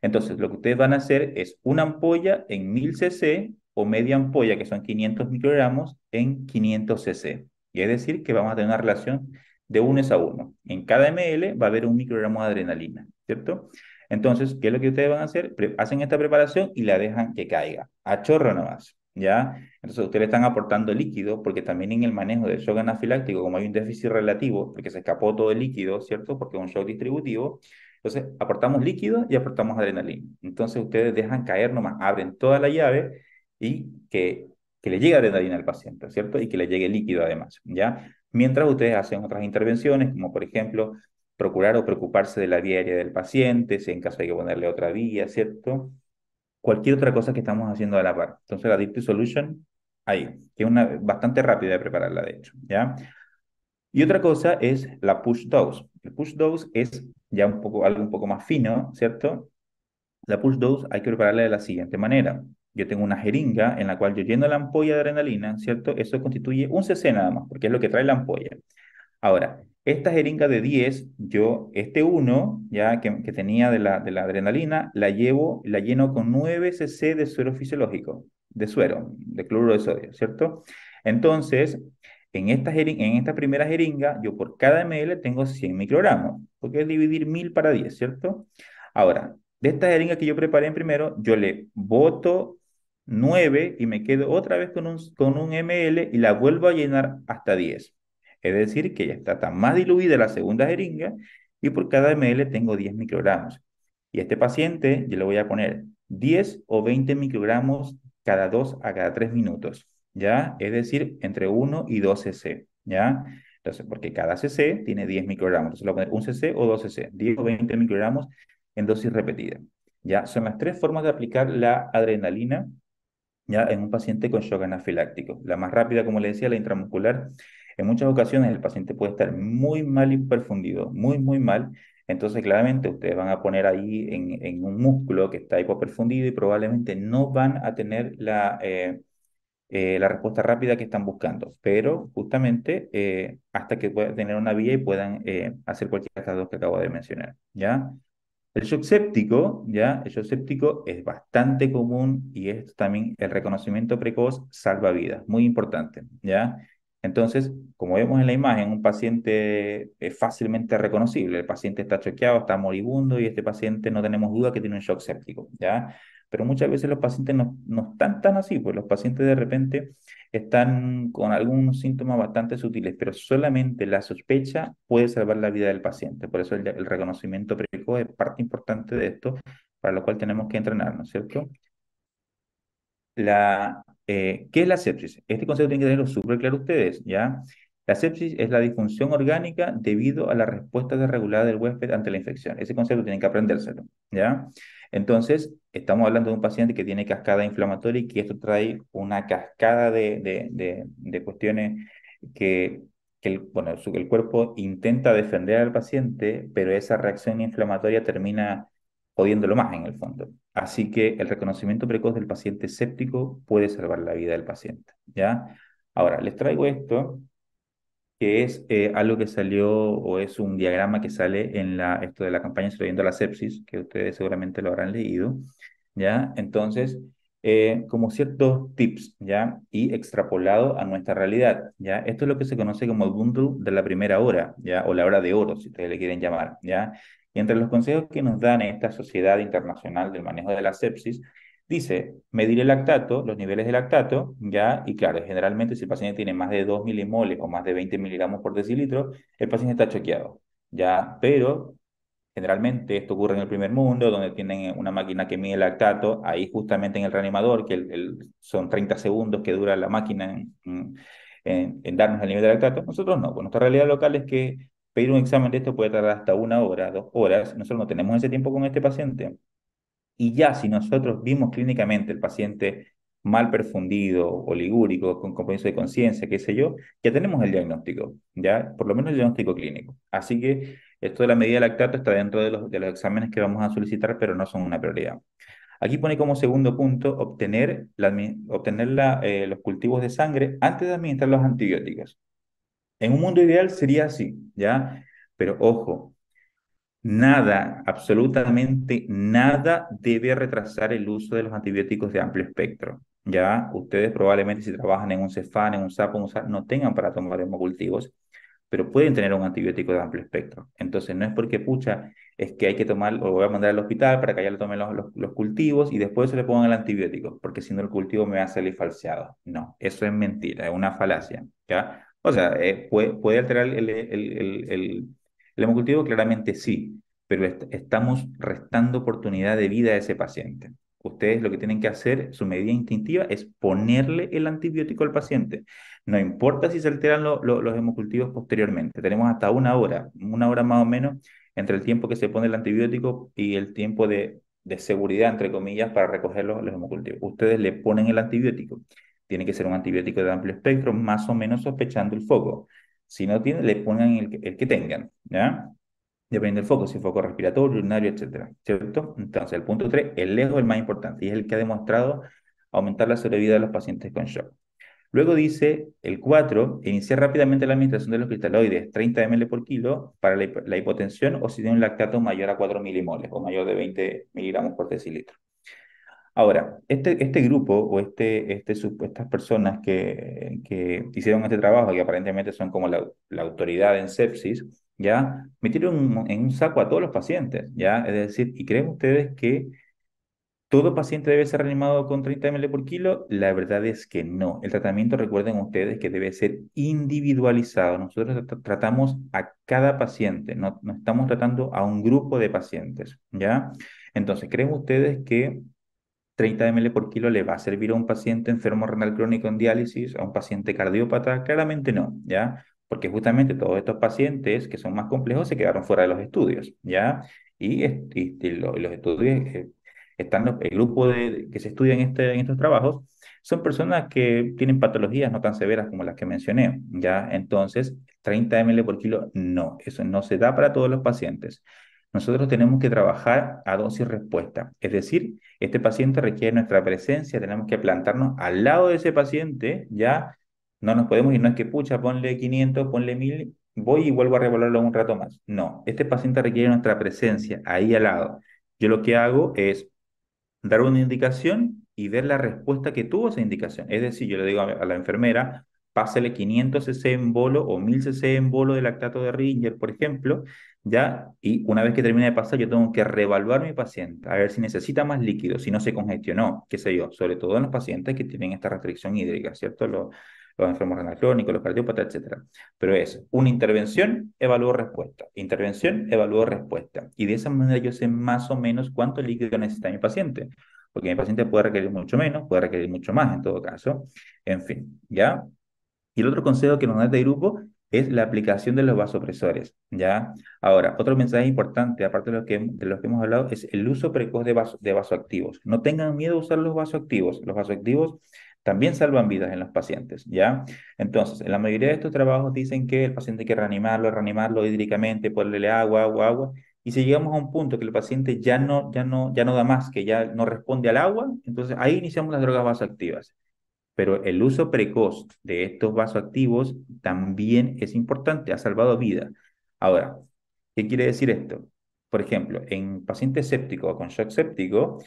Entonces, lo que ustedes van a hacer es una ampolla en 1000 cc o media ampolla, que son 500 microgramos, en 500 cc. Y es decir, que vamos a tener una relación de 1:1. En cada ml va a haber 1 microgramo de adrenalina, ¿cierto? Entonces, ¿qué es lo que ustedes van a hacer? Hacen esta preparación y la dejan que caiga, a chorro nomás, ¿ya? Entonces, ustedes están aportando líquido, porque también en el manejo del shock anafiláctico, como hay un déficit relativo, porque se escapó todo el líquido, ¿cierto? Porque es un shock distributivo, entonces, aportamos líquido y aportamos adrenalina. Entonces, ustedes dejan caer nomás, abren toda la llave y que le llegue adrenalina al paciente, ¿cierto? Y que le llegue líquido además, ¿ya? Mientras ustedes hacen otras intervenciones, como por ejemplo, procurar o preocuparse de la vía aérea del paciente, si en caso hay que ponerle otra vía, ¿cierto? Cualquier otra cosa que estamos haciendo a la par. Entonces, la Deep Solution ahí, que es una bastante rápida de prepararla, de hecho, ¿ya? Y otra cosa es la push dose. El push dose es ya un poco, algo un poco más fino, ¿cierto? La push dose hay que prepararla de la siguiente manera. Yo tengo una jeringa en la cual yo lleno la ampolla de adrenalina, ¿cierto? Eso constituye un cc nada más, porque es lo que trae la ampolla. Ahora, esta jeringa de 10 yo, este uno ya que tenía de la adrenalina, la llevo, la lleno con 9 cc de suero fisiológico, de suero, de cloruro de sodio, ¿cierto? Entonces, en esta primera jeringa, yo por cada ml tengo 100 microgramos, porque es dividir 1000 para 10, ¿cierto? Ahora, de esta jeringa que yo preparé en primero, yo le boto 9 y me quedo otra vez con un ml y la vuelvo a llenar hasta 10. Es decir, que ya está más diluida la segunda jeringa y por cada ml tengo 10 microgramos. Y a este paciente yo le voy a poner 10 o 20 microgramos cada 2 a cada 3 minutos, ¿ya? Es decir, entre 1 y 2 cc, ¿ya? Entonces, porque cada cc tiene 10 microgramos. Entonces, le voy a poner 1 cc o 2 cc, 10 o 20 microgramos en dosis repetida. ¿Ya? Son las tres formas de aplicar la adrenalina ya en un paciente con shock anafiláctico. La más rápida, como le decía, la intramuscular. En muchas ocasiones el paciente puede estar muy mal hiperfundido, muy, muy mal. Entonces, claramente, ustedes van a poner ahí en un músculo que está hipoperfundido y probablemente no van a tener la respuesta rápida que están buscando, pero justamente hasta que puedan tener una vía y puedan hacer cualquiera de estas dos que acabo de mencionar, ¿ya? El shock séptico, ¿ya? El shock séptico es bastante común y es también el reconocimiento precoz salva vidas, muy importante, ¿ya? Entonces, como vemos en la imagen, un paciente es fácilmente reconocible. El paciente está choqueado, está moribundo y este paciente no tenemos duda que tiene un shock séptico, ¿ya? Pero muchas veces los pacientes no están tan así, pues los pacientes de repente están con algunos síntomas bastante sutiles, pero solamente la sospecha puede salvar la vida del paciente. Por eso el reconocimiento precoz es parte importante de esto, para lo cual tenemos que entrenarnos, ¿cierto? ¿Qué es la sepsis? Este concepto tienen que tenerlo súper claro ustedes, ¿ya? La sepsis es la disfunción orgánica debido a la respuesta desregulada del huésped ante la infección. Ese concepto tienen que aprendérselo, ¿ya? Entonces, estamos hablando de un paciente que tiene cascada inflamatoria y que esto trae una cascada de cuestiones que el cuerpo intenta defender al paciente, pero esa reacción inflamatoria termina jodiéndolo más en el fondo. Así que el reconocimiento precoz del paciente séptico puede salvar la vida del paciente, ¿ya? Ahora, les traigo esto, que es algo que salió o es un diagrama que sale en esto de la campaña Sobreviviendo a la Sepsis, que ustedes seguramente lo habrán leído, ¿ya? Entonces, como ciertos tips, ¿ya? Y extrapolado a nuestra realidad, ¿ya? Esto es lo que se conoce como el bundle de la primera hora, ¿ya? O la hora de oro, si ustedes le quieren llamar, ¿ya? Y entre los consejos que nos dan esta Sociedad Internacional del Manejo de la Sepsis, dice, medir el lactato, los niveles de lactato, ¿ya? Y claro, generalmente si el paciente tiene más de 2 milimoles o más de 20 miligramos por decilitro, el paciente está choqueado, ¿ya? Pero generalmente esto ocurre en el primer mundo, donde tienen una máquina que mide el lactato, ahí justamente en el reanimador, que son 30 segundos que dura la máquina en darnos el nivel de lactato. Nosotros no, pues nuestra realidad local es que pedir un examen de esto puede tardar hasta 1 hora, 2 horas. Nosotros no tenemos ese tiempo con este paciente. Y ya si nosotros vimos clínicamente el paciente mal perfundido, oligúrico, con compromiso de conciencia, qué sé yo, ya tenemos el diagnóstico, ya, por lo menos el diagnóstico clínico. Así que esto de la medida de lactato está dentro de los exámenes que vamos a solicitar, pero no son una prioridad. Aquí pone como segundo punto obtener los cultivos de sangre antes de administrar los antibióticos. En un mundo ideal sería así, ¿ya? Pero ojo, nada, absolutamente nada debe retrasar el uso de los antibióticos de amplio espectro. Ya ustedes probablemente si trabajan en un Cefán, en un SAP, en un SAP, no tengan para tomar hemocultivos, pero pueden tener un antibiótico de amplio espectro. Entonces no es porque pucha, es que hay que tomar, o voy a mandar al hospital para que allá le tomen los cultivos y después se le pongan el antibiótico, porque si no el cultivo me va a salir falseado. No, eso es mentira, es una falacia. ¿Ya? O sea, puede alterar el hemocultivo, claramente sí, pero estamos restando oportunidad de vida a ese paciente. Ustedes lo que tienen que hacer, su medida instintiva, es ponerle el antibiótico al paciente. No importa si se alteran los hemocultivos posteriormente. Tenemos hasta 1 hora más o menos, entre el tiempo que se pone el antibiótico y el tiempo de seguridad, entre comillas, para recoger los hemocultivos. Ustedes le ponen el antibiótico. Tiene que ser un antibiótico de amplio espectro, más o menos sospechando el foco. Si no tiene, le pongan el que tengan, ¿ya? Dependiendo del foco, si es foco respiratorio, urinario, etcétera, ¿cierto? Entonces, el punto 3, el lejos es el más importante y es el que ha demostrado aumentar la sobrevida de los pacientes con shock. Luego dice el 4, iniciar rápidamente la administración de los cristaloides, 30 ml por kilo para la hipotensión o si tiene un lactato mayor a 4 milimoles o mayor de 20 miligramos por decilitro. Ahora, este grupo o estas personas que hicieron este trabajo, que aparentemente son como la autoridad en sepsis, ¿ya? Metieron en un saco a todos los pacientes, ¿ya? Es decir, ¿y creen ustedes que todo paciente debe ser reanimado con 30 ml por kilo? La verdad es que no. El tratamiento, recuerden ustedes, que debe ser individualizado. Nosotros tratamos a cada paciente, no estamos tratando a un grupo de pacientes, ¿ya? Entonces, ¿creen ustedes que 30 ml por kilo le va a servir a un paciente enfermo renal crónico en diálisis, a un paciente cardiópata? Claramente no, ¿ya? Porque justamente todos estos pacientes que son más complejos se quedaron fuera de los estudios, ¿ya? Los estudios, el grupo que se estudia en estos trabajos, son personas que tienen patologías no tan severas como las que mencioné, ¿ya? Entonces, 30 ml por kilo, no, eso no se da para todos los pacientes. Nosotros tenemos que trabajar a dosis respuesta, es decir, este paciente requiere nuestra presencia, tenemos que plantarnos al lado de ese paciente, ya no nos podemos ir, no es que pucha, ponle 500, ponle 1000, voy y vuelvo a revolverlo un rato más. No, este paciente requiere nuestra presencia ahí al lado. Yo lo que hago es dar una indicación y ver la respuesta que tuvo esa indicación. Es decir, yo le digo a la enfermera, pásele 500 cc en bolo o 1000 cc en bolo de lactato de Ringer, por ejemplo, ¿ya? Y una vez que termine de pasar, yo tengo que reevaluar mi paciente, a ver si necesita más líquido, si no se congestionó, qué sé yo, sobre todo en los pacientes que tienen esta restricción hídrica, ¿cierto? Los enfermos renal crónicos, los cardiópatas, etcétera. Pero es una intervención, evalúo respuesta. Intervención, evalúo respuesta. Y de esa manera yo sé más o menos cuánto líquido necesita mi paciente. Porque mi paciente puede requerir mucho menos, puede requerir mucho más en todo caso. En fin, ¿ya? Y el otro consejo que nos da este grupo es la aplicación de los vasopresores, ¿ya? Ahora, otro mensaje importante, aparte de lo que hemos hablado, es el uso precoz de vasoactivos. No tengan miedo a usar los vasoactivos. Los vasoactivos también salvan vidas en los pacientes, ¿ya? Entonces, en la mayoría de estos trabajos dicen que el paciente hay que reanimarlo hídricamente, ponerle agua, agua, agua. Y si llegamos a un punto que el paciente ya no da más, que ya no responde al agua, entonces ahí iniciamos las drogas vasoactivas. Pero el uso precoz de estos vasoactivos también es importante, ha salvado vidas. Ahora, ¿qué quiere decir esto? Por ejemplo, en pacientes sépticos o con shock séptico,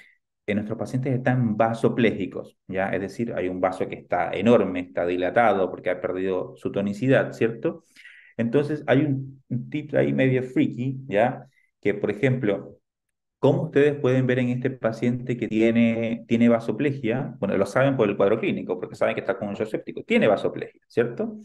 nuestros pacientes están vasoplégicos, ¿ya? Es decir, hay un vaso que está enorme, está dilatado porque ha perdido su tonicidad, ¿cierto? Entonces, hay un tip ahí medio freaky, ¿ya? Que, por ejemplo, ¿cómo ustedes pueden ver en este paciente que tiene vasoplegia? Bueno, lo saben por el cuadro clínico, porque saben que está con un shock séptico. Tiene vasoplegia, ¿cierto?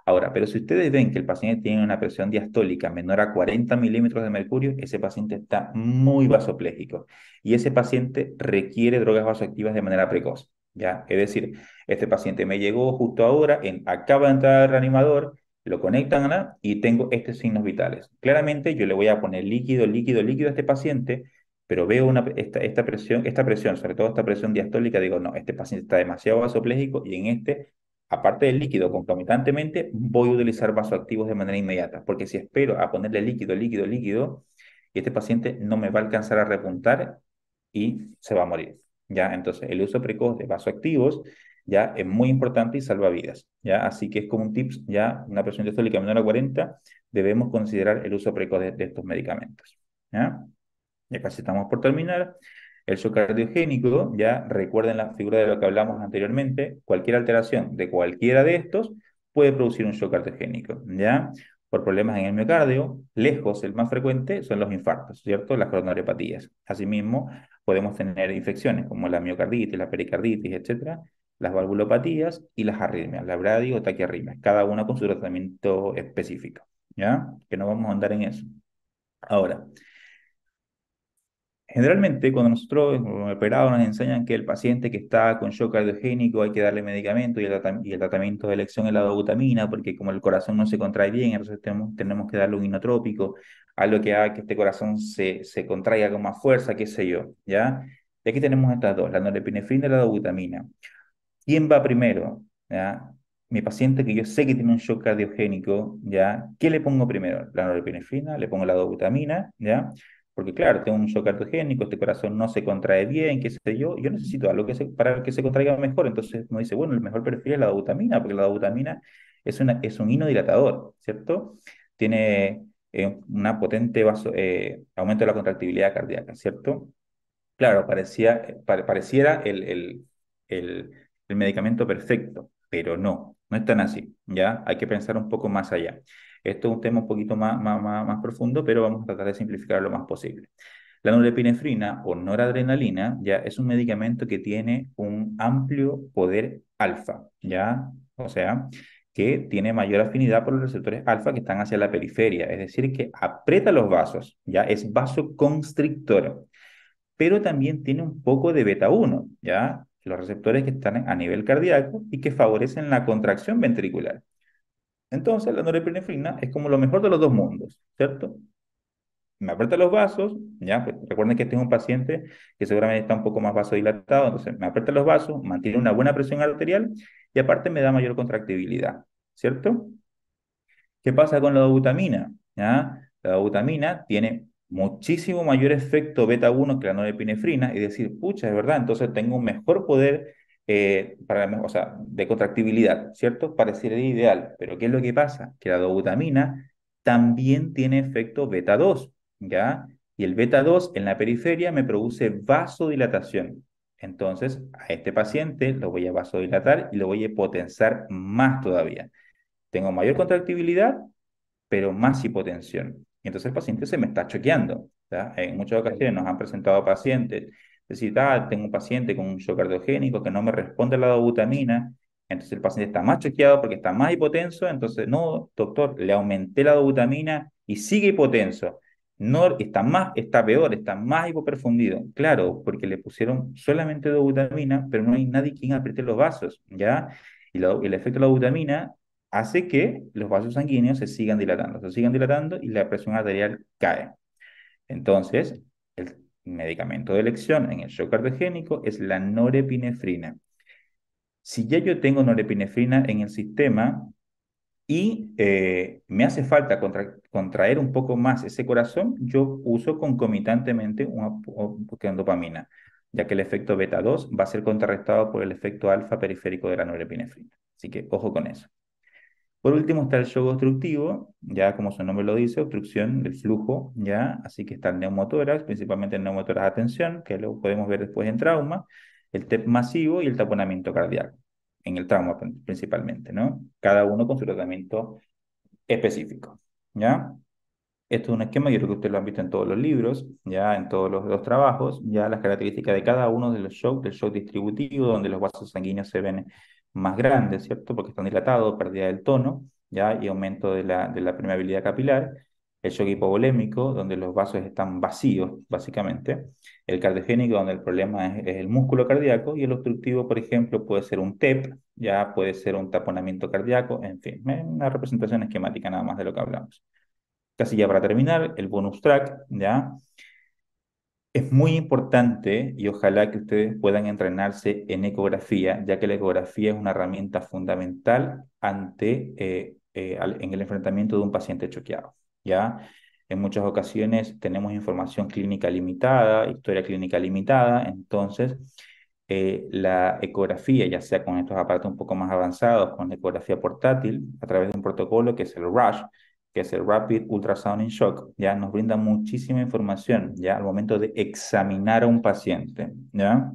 Ahora, pero si ustedes ven que el paciente tiene una presión diastólica menor a 40 milímetros de mercurio, ese paciente está muy vasopléjico y ese paciente requiere drogas vasoactivas de manera precoz, ¿ya? Es decir, este paciente me llegó justo ahora, acaba de entrar al reanimador, lo conectan y tengo estos signos vitales. Claramente yo le voy a poner líquido, líquido, líquido a este paciente, pero veo esta presión, sobre todo esta presión diastólica, digo, no, este paciente está demasiado vasopléjico y en aparte del líquido, concomitantemente, voy a utilizar vasoactivos de manera inmediata, porque si espero a ponerle líquido, líquido, líquido, este paciente no me va a alcanzar a repuntar y se va a morir, ¿ya? Entonces, el uso precoz de vasoactivos ya es muy importante y salva vidas, ¿ya? Así que es como un tips, ya, una presión diastólica menor a 40, debemos considerar el uso precoz de estos medicamentos, ¿ya? Ya casi estamos por terminar. El shock cardiogénico, ya recuerden la figura de lo que hablamos anteriormente, cualquier alteración de cualquiera de estos puede producir un shock cardiogénico, ¿ya? Por problemas en el miocardio, lejos el más frecuente son los infartos, ¿cierto? Las coronariopatías. Asimismo, podemos tener infecciones como la miocarditis, la pericarditis, etcétera, las valvulopatías y las arritmias, la bradio o taquiarritmias, cada una con su tratamiento específico, ¿ya? Que no vamos a andar en eso. Ahora, generalmente, cuando nosotros como operados nos enseñan que el paciente que está con shock cardiogénico hay que darle medicamento y el tratamiento de elección es la dobutamina, porque como el corazón no se contrae bien, entonces tenemos que darle un inotrópico, algo que haga que este corazón se contraiga con más fuerza, qué sé yo, ¿ya? Y aquí tenemos estas dos, la norepinefrina y la dobutamina. ¿Quién va primero? ¿Ya? Mi paciente que yo sé que tiene un shock cardiogénico, ¿ya? ¿Qué le pongo primero? La norepinefrina, le pongo la dobutamina, ¿ya? Porque claro, tengo un shock cardiogénico, este corazón no se contrae bien, qué sé yo, yo necesito algo para que se contraiga mejor. Entonces uno dice, bueno, el mejor perfil es la dobutamina, porque la dobutamina es un inodilatador, ¿cierto? Tiene una potente aumento de la contractibilidad cardíaca, ¿cierto? Claro, pareciera el, el medicamento perfecto, pero no, no es tan así, ¿ya? Hay que pensar un poco más allá. Esto es un tema un poquito más profundo, pero vamos a tratar de simplificar lo más posible. La norepinefrina o noradrenalina ya es un medicamento que tiene un amplio poder alfa, ¿ya? O sea, que tiene mayor afinidad por los receptores alfa que están hacia la periferia, es decir, que aprieta los vasos, ya es vasoconstrictor, pero también tiene un poco de beta uno, ¿ya? Los receptores que están a nivel cardíaco y que favorecen la contracción ventricular. Entonces, la norepinefrina es como lo mejor de los dos mundos, ¿cierto? Me aprieta los vasos, ¿ya? Pues recuerden que este es un paciente que seguramente está un poco más vasodilatado, entonces me aprieta los vasos, mantiene una buena presión arterial y aparte me da mayor contractibilidad, ¿cierto? ¿Qué pasa con la dobutamina? ¿Ya? La dobutamina tiene muchísimo mayor efecto beta uno que la norepinefrina, y decir, pucha, es verdad, entonces tengo un mejor poder o sea, de contractibilidad, ¿cierto? Parecería ideal, pero ¿qué es lo que pasa? Que la dobutamina también tiene efecto beta 2, ¿ya? Y el beta 2 en la periferia me produce vasodilatación. Entonces, a este paciente lo voy a vasodilatar y lo voy a potenciar más todavía. Tengo mayor contractibilidad, pero más hipotensión. Y entonces el paciente se me está choqueando. ¿Ya? En muchas ocasiones nos han presentado pacientes, decir, tengo un paciente con un shock cardiogénico que no me responde a la dobutamina, entonces el paciente está más choqueado porque está más hipotenso, entonces, no, doctor, le aumenté la dobutamina y sigue hipotenso. No, está peor, está más hipoperfundido. Claro, porque le pusieron solamente dobutamina, pero no hay nadie quien apriete los vasos, ¿ya? Y el efecto de la dobutamina hace que los vasos sanguíneos se sigan dilatando y la presión arterial cae. Entonces, el medicamento de elección en el shock cardiogénico es la norepinefrina. Si ya yo tengo norepinefrina en el sistema y me hace falta contraer un poco más ese corazón, yo uso concomitantemente una dopamina, ya que el efecto beta 2 va a ser contrarrestado por el efecto alfa periférico de la norepinefrina. Así que ojo con eso. Por último está el shock obstructivo, ya como su nombre lo dice, obstrucción del flujo, ya, así que está el neumotórax, principalmente el neumotórax a tensión, que lo podemos ver después en trauma, el TEP masivo y el taponamiento cardíaco, en el trauma principalmente, ¿no? Cada uno con su tratamiento específico, ¿ya? Esto es un esquema, yo creo que ustedes lo han visto en todos los libros, ya en todos los trabajos, ya las características de cada uno de los shocks, del shock distributivo, donde los vasos sanguíneos se ven más grandes, ¿cierto? Porque están dilatados, pérdida del tono, ya, y aumento de la permeabilidad capilar. El shock hipovolémico, donde los vasos están vacíos, básicamente. El cardiogénico, donde el problema es el músculo cardíaco. Y el obstructivo, por ejemplo, puede ser un TEP, ya puede ser un taponamiento cardíaco, en fin, una representación esquemática nada más de lo que hablamos. Casi ya para terminar, el bonus track, ¿ya? Es muy importante y ojalá que ustedes puedan entrenarse en ecografía, ya que la ecografía es una herramienta fundamental en el enfrentamiento de un paciente choqueado, ¿ya? En muchas ocasiones tenemos información clínica limitada, historia clínica limitada, entonces la ecografía, ya sea con estos aparatos un poco más avanzados, con la ecografía portátil, a través de un protocolo que es el RUSH, que es el Rapid Ultrasound in Shock, ya nos brinda muchísima información, ya al momento de examinar a un paciente, ya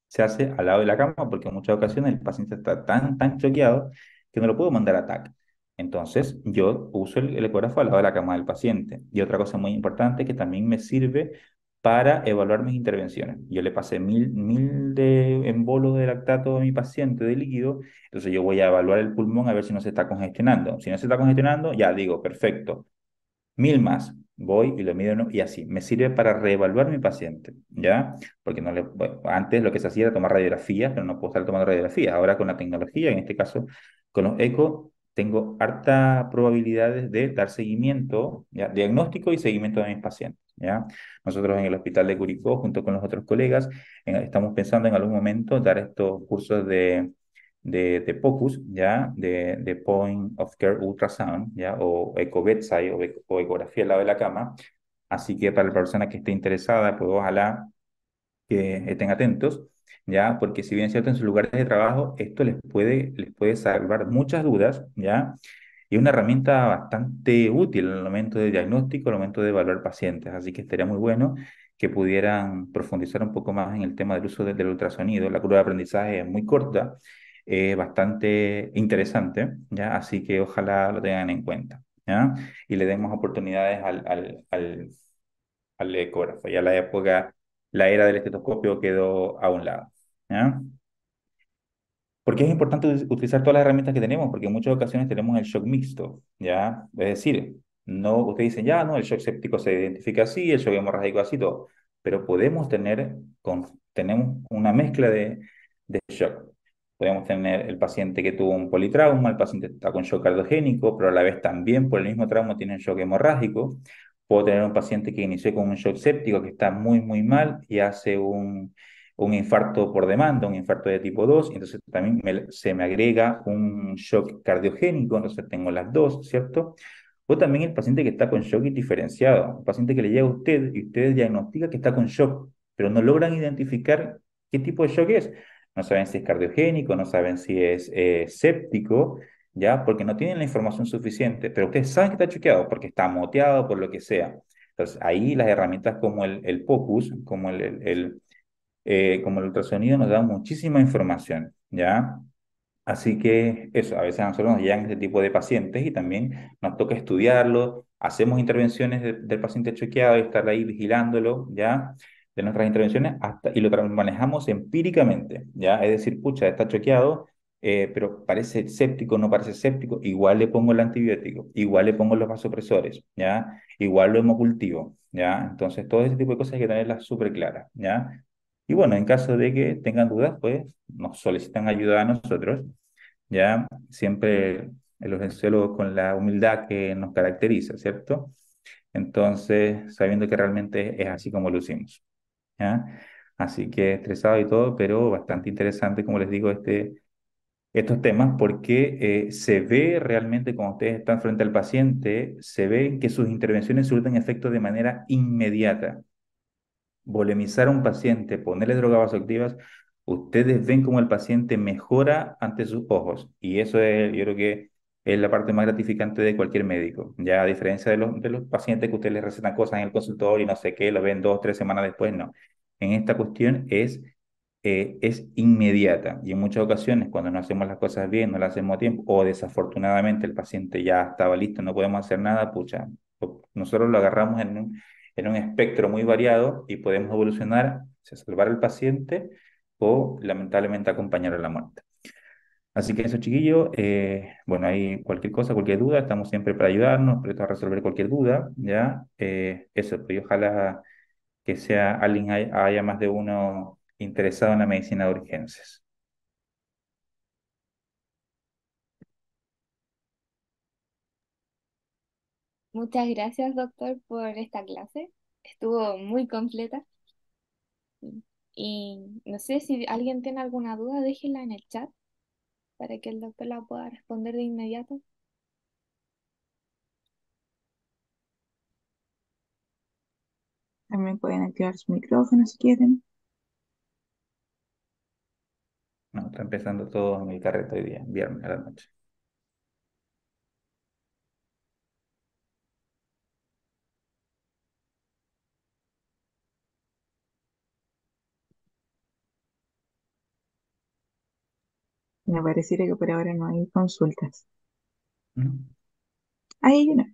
se hace al lado de la cama porque en muchas ocasiones el paciente está tan choqueado que no lo puedo mandar a TAC. Entonces, yo uso el ecógrafo al lado de la cama del paciente. Y otra cosa muy importante que también me sirve para evaluar mis intervenciones. Yo le pasé mil de embolo de lactato a mi paciente de líquido, entonces yo voy a evaluar el pulmón a ver si no se está congestionando. Si no se está congestionando, ya digo, perfecto, 1000 más. Voy y lo mido y así. Me sirve para reevaluar mi paciente, ¿ya? Porque no le, bueno, antes lo que se hacía era tomar radiografías, pero no puedo estar tomando radiografías. Ahora con la tecnología, en este caso con los eco, tengo harta probabilidades de dar seguimiento, ¿ya? Diagnóstico y seguimiento de mis pacientes, ¿ya? Nosotros en el Hospital de Curicó, junto con los otros colegas, estamos pensando en algún momento dar estos cursos de POCUS, ¿ya? De Point of Care Ultrasound, ¿ya? O Eco Bedside o ecografía al lado de la cama. Así que para la persona que esté interesada, pues ojalá que estén atentos, ¿ya? Porque si bien es cierto, en sus lugares de trabajo, esto les puede salvar muchas dudas, ¿ya? Y es una herramienta bastante útil en el momento de diagnóstico, en el momento de evaluar pacientes. Así que estaría muy bueno que pudieran profundizar un poco más en el tema del uso del ultrasonido. La curva de aprendizaje es muy corta, bastante interesante, ¿ya? Así que ojalá lo tengan en cuenta, ¿ya? Y le demos oportunidades al ecógrafo. Ya la época, la era del estetoscopio quedó a un lado, ¿ya? Porque es importante utilizar todas las herramientas que tenemos, porque en muchas ocasiones tenemos el shock mixto, ¿ya? Es decir, no, ustedes dicen, ya, no, el shock séptico se identifica así, el shock hemorrágico así, todo, pero podemos tener, tenemos una mezcla de shock. Podemos tener el paciente que tuvo un politrauma, el paciente está con shock cardiogénico, pero a la vez también por el mismo trauma tiene un shock hemorrágico. Puedo tener un paciente que inició con un shock séptico que está muy, muy mal y hace un infarto por demanda, un infarto de tipo 2 y entonces también se me agrega un shock cardiogénico, entonces tengo las dos, ¿cierto? O también el paciente que está con shock indiferenciado, un paciente que le llega a usted y usted diagnostica que está con shock, pero no logran identificar qué tipo de shock es. No saben si es cardiogénico, no saben si es séptico, ¿ya? Porque no tienen la información suficiente, pero ustedes saben que está choqueado porque está moteado, por lo que sea. Entonces, ahí las herramientas como el POCUS, como el ultrasonido nos da muchísima información, ¿ya? Así que eso, a veces a nosotros nos llegan este tipo de pacientes y también nos toca estudiarlo, hacemos intervenciones del paciente choqueado y estar ahí vigilándolo, ¿ya? De nuestras intervenciones hasta, y lo manejamos empíricamente, ¿ya? Es decir, pucha, está choqueado, pero parece séptico, no parece séptico, igual le pongo el antibiótico, igual le pongo los vasopresores, ¿ya? Igual lo hemocultivo, ¿ya? Entonces, todo ese tipo de cosas hay que tenerlas súper claras, ¿ya? Y bueno, en caso de que tengan dudas, pues nos solicitan ayuda a nosotros, ya siempre los enciólogos con la humildad que nos caracteriza, ¿cierto? Entonces, sabiendo que realmente es así como lo hicimos, ¿ya? Así que estresado y todo, pero bastante interesante, como les digo, estos temas, porque se ve realmente cuando ustedes están frente al paciente, se ve que sus intervenciones surten efecto de manera inmediata. Volemizar a un paciente, ponerle drogas vasoactivas, ustedes ven cómo el paciente mejora ante sus ojos. Y eso es, yo creo que es la parte más gratificante de cualquier médico. Ya a diferencia de los pacientes que ustedes les recetan cosas en el consultorio y no sé qué, lo ven 2 o 3 semanas después, no. En esta cuestión es inmediata. Y en muchas ocasiones, cuando no hacemos las cosas bien, no las hacemos a tiempo, o desafortunadamente el paciente ya estaba listo, no podemos hacer nada, pucha, nosotros lo agarramos en un espectro muy variado y podemos evolucionar hacia salvar al paciente o lamentablemente acompañar a la muerte. Así que eso, chiquillos, bueno, ahí cualquier cosa, cualquier duda, estamos siempre para ayudarnos, prestos a resolver cualquier duda, ¿ya? Eso, pues y ojalá que sea alguien, haya más de uno interesado en la medicina de urgencias. Muchas gracias, doctor, por esta clase. Estuvo muy completa. Y no sé si alguien tiene alguna duda, déjenla en el chat para que el doctor la pueda responder de inmediato. También pueden activar su micrófono si quieren. No, está empezando todo en el carrete hoy día, viernes a la noche. Me pareciera que por ahora no hay consultas. ¿No? Ahí hay una.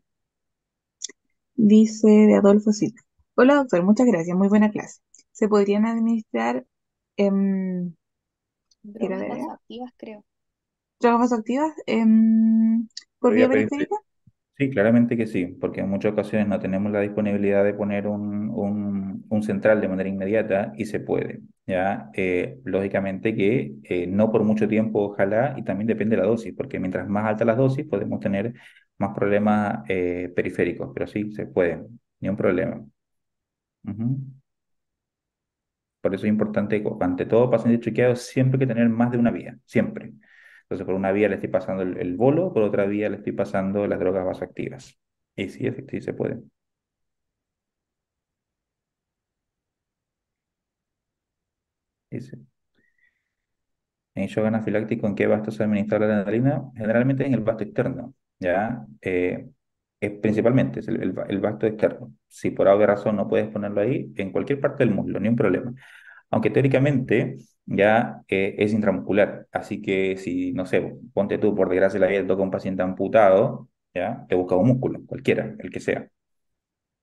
Dice de Adolfo Silva. Hola doctor, muchas gracias, muy buena clase. ¿Se podrían administrar ¿qué era Drogas la idea? vasoactivas, creo. ¿Drogas vasoactivas por vía Podría pedir. periférica? Sí, claramente que sí, porque en muchas ocasiones no tenemos la disponibilidad de poner un central de manera inmediata y se puede, ¿ya? Lógicamente que no por mucho tiempo, ojalá, y también depende de la dosis, porque mientras más alta la dosis podemos tener más problemas periféricos, pero sí, se puede, ni un problema. Ujú. Por eso es importante, ante todo paciente chequeado, siempre hay que tener más de una vía, siempre. Entonces, por una vía le estoy pasando el bolo, por otra vía le estoy pasando las drogas vasoactivas. Y sí, efectivamente, sí se puede. Sí, sí. En shock anafiláctico, ¿en qué vasto se administra la adrenalina? Generalmente en el vasto externo, ¿ya? Principalmente es el vasto externo. Si por alguna razón no puedes ponerlo ahí, en cualquier parte del muslo, ni un problema. Aunque teóricamente ya es intramuscular. Así que si, no sé, ponte tú, por desgracia, la vida toca a un paciente amputado, ¿ya? Te busca un músculo, cualquiera, el que sea.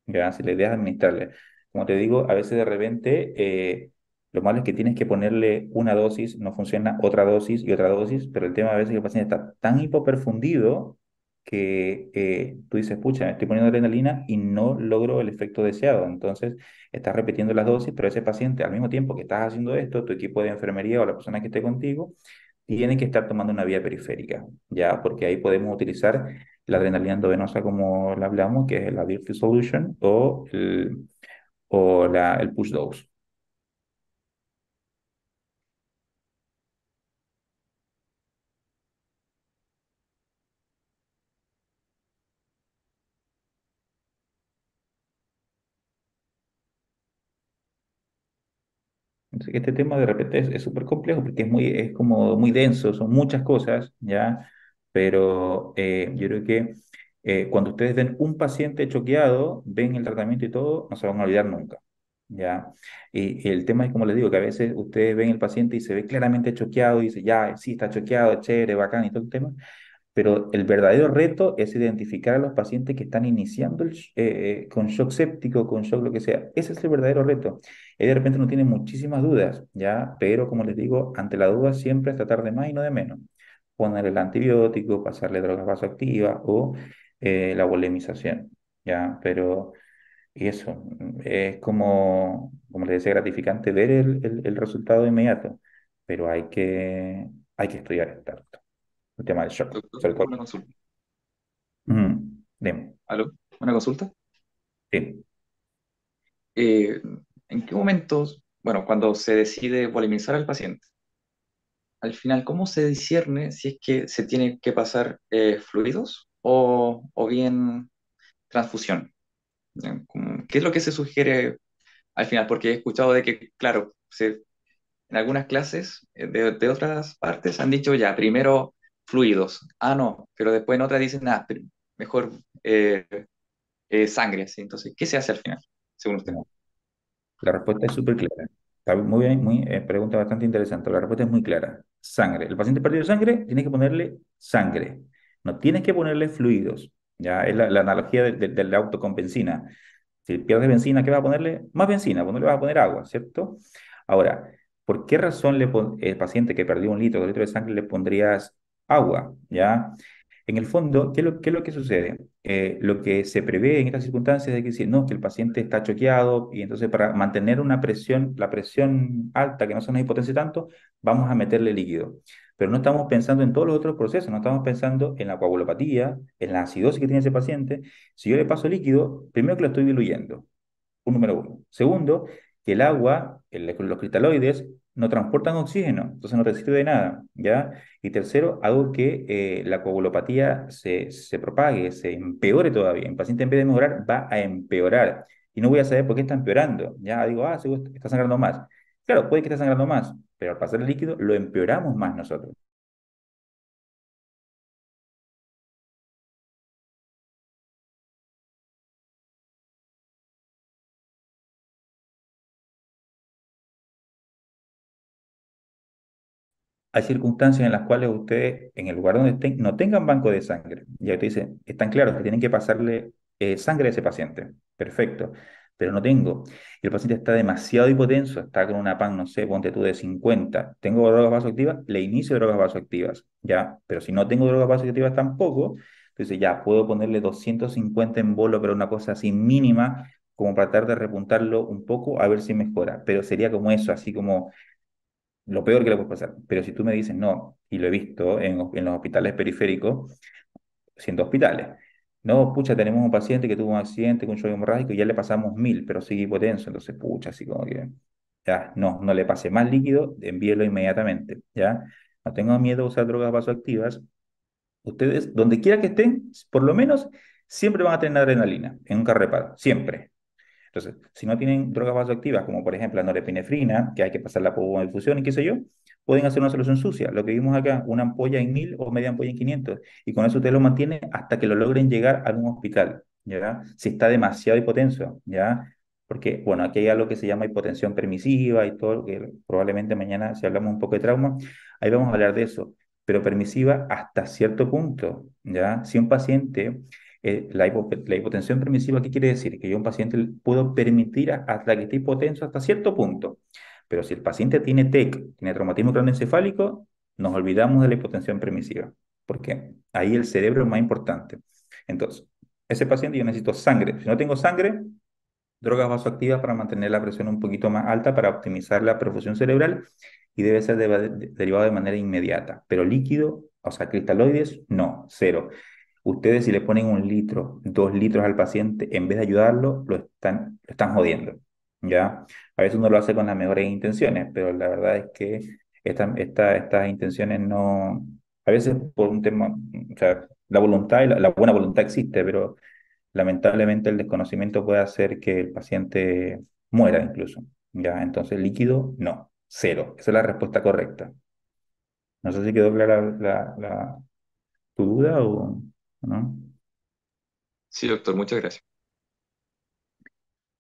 Ya, si la idea es administrarle. Como te digo, a veces de repente lo malo es que tienes que ponerle una dosis, no funciona otra dosis y otra dosis, pero el tema a veces es que el paciente está tan hipoperfundido que tú dices, pucha, me estoy poniendo adrenalina y no logro el efecto deseado. Entonces, estás repitiendo las dosis, pero ese paciente, al mismo tiempo que estás haciendo esto, tu equipo de enfermería o la persona que esté contigo, tiene que estar tomando una vía periférica, ¿ya? Porque ahí podemos utilizar la adrenalina endovenosa como la hablamos, que es la Dirty Solution o el Push Dose. Así que este tema de repente es súper complejo porque es como muy denso, son muchas cosas, ¿ya? Pero yo creo que cuando ustedes ven un paciente choqueado, ven el tratamiento y todo, no se van a olvidar nunca, ¿ya? Y el tema es como les digo, que a veces ustedes ven el paciente y se ve claramente choqueado y dice, ya, sí, está choqueado, chévere, bacán y todo el tema, pero el verdadero reto es identificar a los pacientes que están iniciando con shock séptico, con shock lo que sea. Ese es el verdadero reto. Y de repente no tienen muchísimas dudas, ¿ya? Pero como les digo, ante la duda siempre es tratar de más y no de menos. Poner el antibiótico, pasarle drogas vasoactivas o la volemización, ¿ya? Pero y eso, es como les decía, gratificante ver el resultado inmediato, pero hay que estudiar el tema del shock, Doctor, sobre tengo todo. una consulta. Ujú. Dime. ¿Aló? ¿Una consulta? Sí. Eh, ¿En qué momentos, bueno, cuando se decide polemizar al paciente, al final, cómo se discierne si es que se tiene que pasar fluidos o bien transfusión? ¿Qué es lo que se sugiere al final? Porque he escuchado de que, claro, en algunas clases de otras partes han dicho ya, primero fluidos. Ah, no, pero después en otras dicen, mejor eh, sangre, ¿sí? Entonces, ¿qué se hace al final, según usted? No, la respuesta es súper clara. Está muy bien, pregunta bastante interesante. La respuesta es muy clara. Sangre. El paciente perdió sangre, tienes que ponerle sangre. No tienes que ponerle fluidos. Ya es la analogía del auto con benzina. Si pierdes benzina, ¿qué vas a ponerle? Más benzina, pues no le vas a poner agua, ¿cierto? Ahora, ¿por qué razón el paciente que perdió 1 litro, 2 litros de sangre le pondrías agua? ¿Ya? En el fondo, qué es lo que sucede? Lo que se prevé en estas circunstancias es que si no, que el paciente está choqueado y entonces para mantener una presión, la presión alta, que no se nos hipotense tanto, vamos a meterle líquido. Pero no estamos pensando en todos los otros procesos, no estamos pensando en la coagulopatía, en la acidosis que tiene ese paciente. Si yo le paso líquido, primero que lo estoy diluyendo, un número uno. Segundo, que el agua, los cristaloides, no transportan oxígeno, entonces no te sirve de nada, ¿ya? Y tercero, hago que la coagulopatía se propague, se empeore todavía. El paciente en vez de mejorar va a empeorar. Y no voy a saber por qué está empeorando. Ya digo, seguro está sangrando más. Claro, puede que esté sangrando más, pero al pasar el líquido lo empeoramos más nosotros. Hay circunstancias en las cuales ustedes, en el lugar donde estén, no tengan banco de sangre. Ya te dicen, están claros que tienen que pasarle sangre a ese paciente. Perfecto. Pero no tengo. Y el paciente está demasiado hipotenso, está con una PAN, no sé, ponte tú de 50. ¿Tengo drogas vasoactivas? Le inicio drogas vasoactivas. Ya. Pero si no tengo drogas vasoactivas tampoco, entonces ya puedo ponerle 250 en bolo, pero una cosa así mínima, como para tratar de repuntarlo un poco a ver si mejora. Pero sería como eso, así como lo peor que le puede pasar. Pero si tú me dices no, y lo he visto en los hospitales periféricos, siendo hospitales, no, pucha, tenemos un paciente que tuvo un accidente con un shock hemorrágico y ya le pasamos 1000, pero sigue hipotenso, entonces, pucha, así como que, ya, no le pase más líquido, envíelo inmediatamente, ¿ya? no tengan miedo a usar drogas vasoactivas. Ustedes, donde quiera que estén, por lo menos, siempre van a tener adrenalina en un carreparo, siempre. Entonces, si no tienen drogas vasoactivas, como por ejemplo la norepinefrina, que hay que pasarla por difusión y qué sé yo, pueden hacer una solución sucia. Lo que vimos acá, una ampolla en 1000 o media ampolla en 500. Y con eso usted lo mantiene hasta que lo logren llegar a un hospital, ¿ya? Si está demasiado hipotenso, ¿ya? Porque, bueno, aquí hay algo que se llama hipotensión permisiva y todo, que probablemente mañana, si hablamos un poco de trauma, ahí vamos a hablar de eso. Pero permisiva hasta cierto punto, ¿ya? Si un paciente la hipotensión permisiva, ¿qué quiere decir? Que yo a un paciente le puedo permitir hasta que esté hipotenso hasta cierto punto. Pero si el paciente tiene TEC, tiene traumatismo craneoencefálico, nos olvidamos de la hipotensión permisiva, porque ahí el cerebro es más importante. Entonces, ese paciente yo necesito sangre. Si no tengo sangre, drogas vasoactivas para mantener la presión un poquito más alta, para optimizar la perfusión cerebral y debe ser derivado de manera inmediata. Pero líquido, o sea, cristaloides, no, cero. Ustedes si le ponen 1 litro, 2 litros al paciente, en vez de ayudarlo, lo están jodiendo, ¿ya? A veces uno lo hace con las mejores intenciones, pero la verdad es que estas intenciones no, a veces por un tema, o sea, la voluntad y la buena voluntad existe, pero lamentablemente el desconocimiento puede hacer que el paciente muera incluso, ¿ya? Entonces líquido, no, cero. Esa es la respuesta correcta. No sé si quedó clara tu duda o no. Sí, doctor, muchas gracias.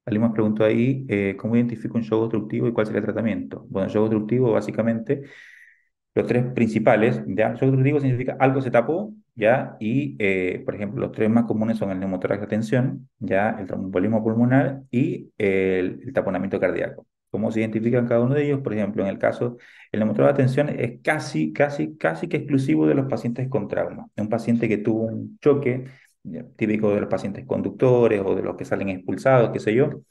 Alguien más preguntó ahí, ¿cómo identifico un shock obstructivo y cuál sería el tratamiento? Bueno, el shock obstructivo básicamente los tres principales, ¿ya? Shock obstructivo significa algo se tapó, ¿ya? Y, por ejemplo, los tres más comunes son el neumotórax de tensión, ¿ya? El tromboembolismo pulmonar y el taponamiento cardíaco. ¿Cómo se identifican cada uno de ellos? Por ejemplo, en el caso, el neumotórax de tensión es casi que exclusivo de los pacientes con trauma. Un paciente que tuvo un choque, ¿ya? Típico de los pacientes conductores o de los que salen expulsados, qué sé yo,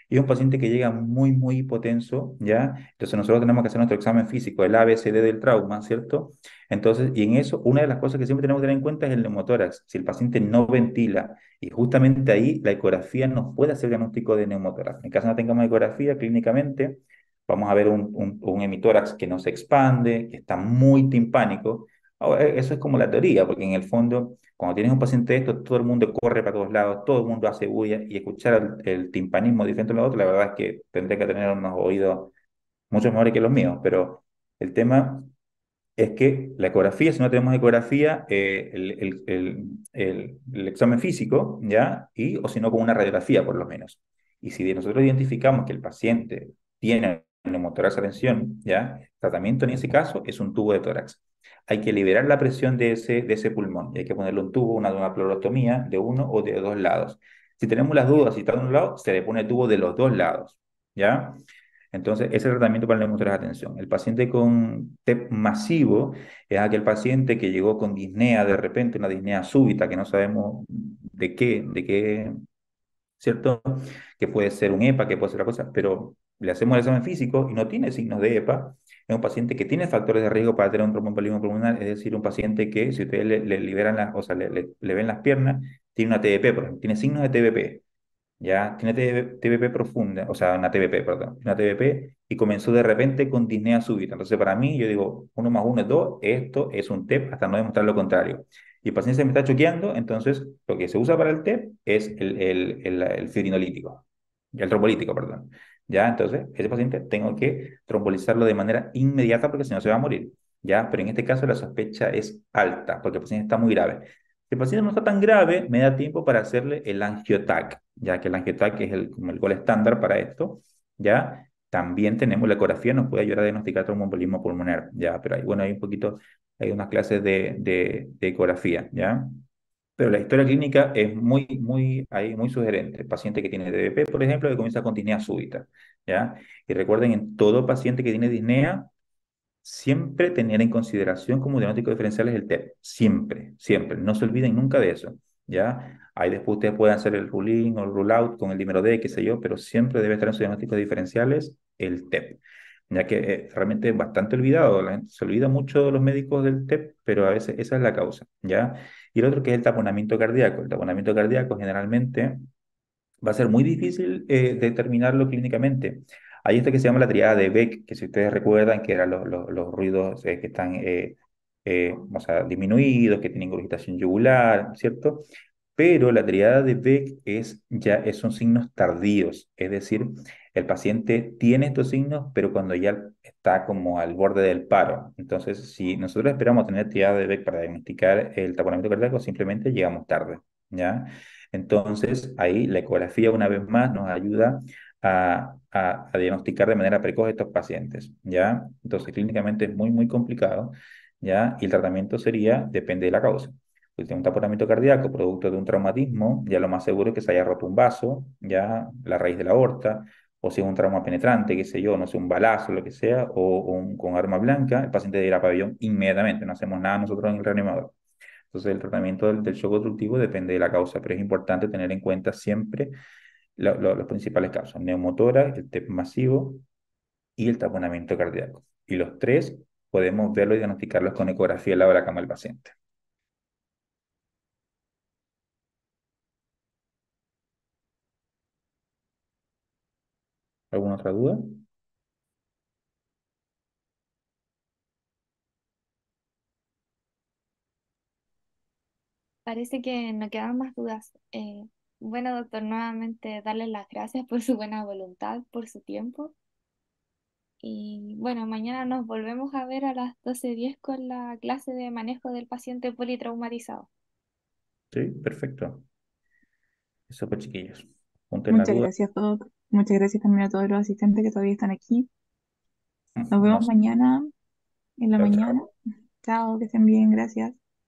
y es un paciente que llega muy hipotenso, ¿ya? Entonces nosotros tenemos que hacer nuestro examen físico, el ABCD del trauma, ¿cierto? Entonces, y en eso, una de las cosas que siempre tenemos que tener en cuenta es el neumotórax. Si el paciente no ventila, y justamente ahí la ecografía nos puede hacer diagnóstico de neumotórax. En caso no tengamos ecografía, clínicamente, vamos a ver un hemitórax que no se expande, que está muy timpánico. Ahora, eso es como la teoría, porque en el fondo, cuando tienes un paciente de esto, todo el mundo corre para todos lados, todo el mundo hace bulla, y escuchar el timpanismo diferente a los otros, la verdad es que tendría que tener unos oídos mucho mejores que los míos, pero el tema es que la ecografía, si no tenemos ecografía, el examen físico, ¿ya? O si no, con una radiografía por lo menos. Y si nosotros identificamos que el paciente tiene neumotórax a tensión, ¿ya? El tratamiento en ese caso es un tubo de tórax. Hay que liberar la presión de ese pulmón y hay que ponerle un tubo, una pleurotomía de uno o de dos lados. Si tenemos las dudas, si está de un lado, se le pone tubo de los dos lados, ¿ya? Entonces, ese es el tratamiento para el neumotórax de atención. El paciente con TEP masivo es aquel paciente que llegó con disnea de repente, una disnea súbita que no sabemos de qué, ¿cierto? Que puede ser un EPA, que puede ser otra cosa, pero le hacemos el examen físico y no tiene signos de EPA. Es un paciente que tiene factores de riesgo para tener un tromboembolismo pulmonar, es decir, un paciente que, si ustedes le liberan o sea, le ven las piernas, tiene una TBP, por ejemplo, tiene signos de TBP. Ya tiene TBP profunda, o sea, una TBP, perdón, una TBP, y comenzó de repente con disnea súbita. Entonces, para mí, yo digo, 1 más 1 es 2, esto es un TEP hasta no demostrar lo contrario. Y el paciente se me está choqueando, entonces lo que se usa para el TEP es el fibrinolítico, el trombolítico, perdón. Ya, entonces, ese paciente tengo que trombolizarlo de manera inmediata porque si no se va a morir. Ya, pero en este caso la sospecha es alta porque el paciente está muy grave. Si el paciente no está tan grave, me da tiempo para hacerle el angiotac, ya que el angiotac es como el gol estándar para esto, ¿ya? También tenemos la ecografía, nos puede ayudar a diagnosticar tromboembolismo pulmonar, ¿ya? Pero bueno, hay un poquito, hay unas clases de ecografía, ¿ya? Pero la historia clínica es muy sugerente. El paciente que tiene DBP, por ejemplo, que comienza con disnea súbita, ¿ya? Y recuerden, en todo paciente que tiene disnea, siempre tener en consideración como diagnóstico diferencial es el TEP, siempre, no se olviden nunca de eso, ¿ya? Ahí después ustedes pueden hacer el rule-in o el rule-out con el dímero D, qué sé yo, pero siempre debe estar en sus diagnósticos diferenciales el TEP, ya que realmente es bastante olvidado, la gente se olvida mucho de los médicos del TEP, pero a veces esa es la causa, ¿ya? Y el otro que es el taponamiento cardíaco. El taponamiento cardíaco generalmente va a ser muy difícil determinarlo clínicamente. Hay esto que se llama la triada de Beck, que si ustedes recuerdan, que eran los ruidos que están o sea, disminuidos, que tienen gurgitación yugular, ¿cierto? Pero la triada de Beck son signos tardíos, es decir, el paciente tiene estos signos, pero cuando ya está como al borde del paro. Entonces, si nosotros esperamos tener triada de Beck para diagnosticar el taponamiento cardíaco, simplemente llegamos tarde, ¿ya? Entonces, ahí la ecografía, una vez más, nos ayuda a diagnosticar de manera precoz estos pacientes, ¿ya? Entonces, clínicamente es muy complicado, ¿ya? Y el tratamiento depende de la causa. Si tiene un taponamiento cardíaco producto de un traumatismo, ya lo más seguro es que se haya roto un vaso, ya la raíz de la aorta, o si es un trauma penetrante, qué sé yo, no sé, un balazo, lo que sea, con arma blanca, el paciente debe ir a pabellón inmediatamente, no hacemos nada nosotros en el reanimador. Entonces, el tratamiento del shock obstructivo depende de la causa, pero es importante tener en cuenta siempre los principales causas: neumotórax, el TEP masivo y el taponamiento cardíaco. Y los tres podemos verlos y diagnosticarlos con ecografía al lado de la cama del paciente. ¿Alguna otra duda? Parece que no quedan más dudas. Bueno, doctor, nuevamente darle las gracias por su buena voluntad, por su tiempo. Y bueno, mañana nos volvemos a ver a las 12:10 con la clase de manejo del paciente politraumatizado. Sí, perfecto. Eso pues, chiquillos. Junten la Muchas duda. gracias a todos. Muchas gracias también a todos los asistentes que todavía están aquí. Nos No vemos sé. mañana en la Chao, mañana. chao. Chao, que estén bien, gracias.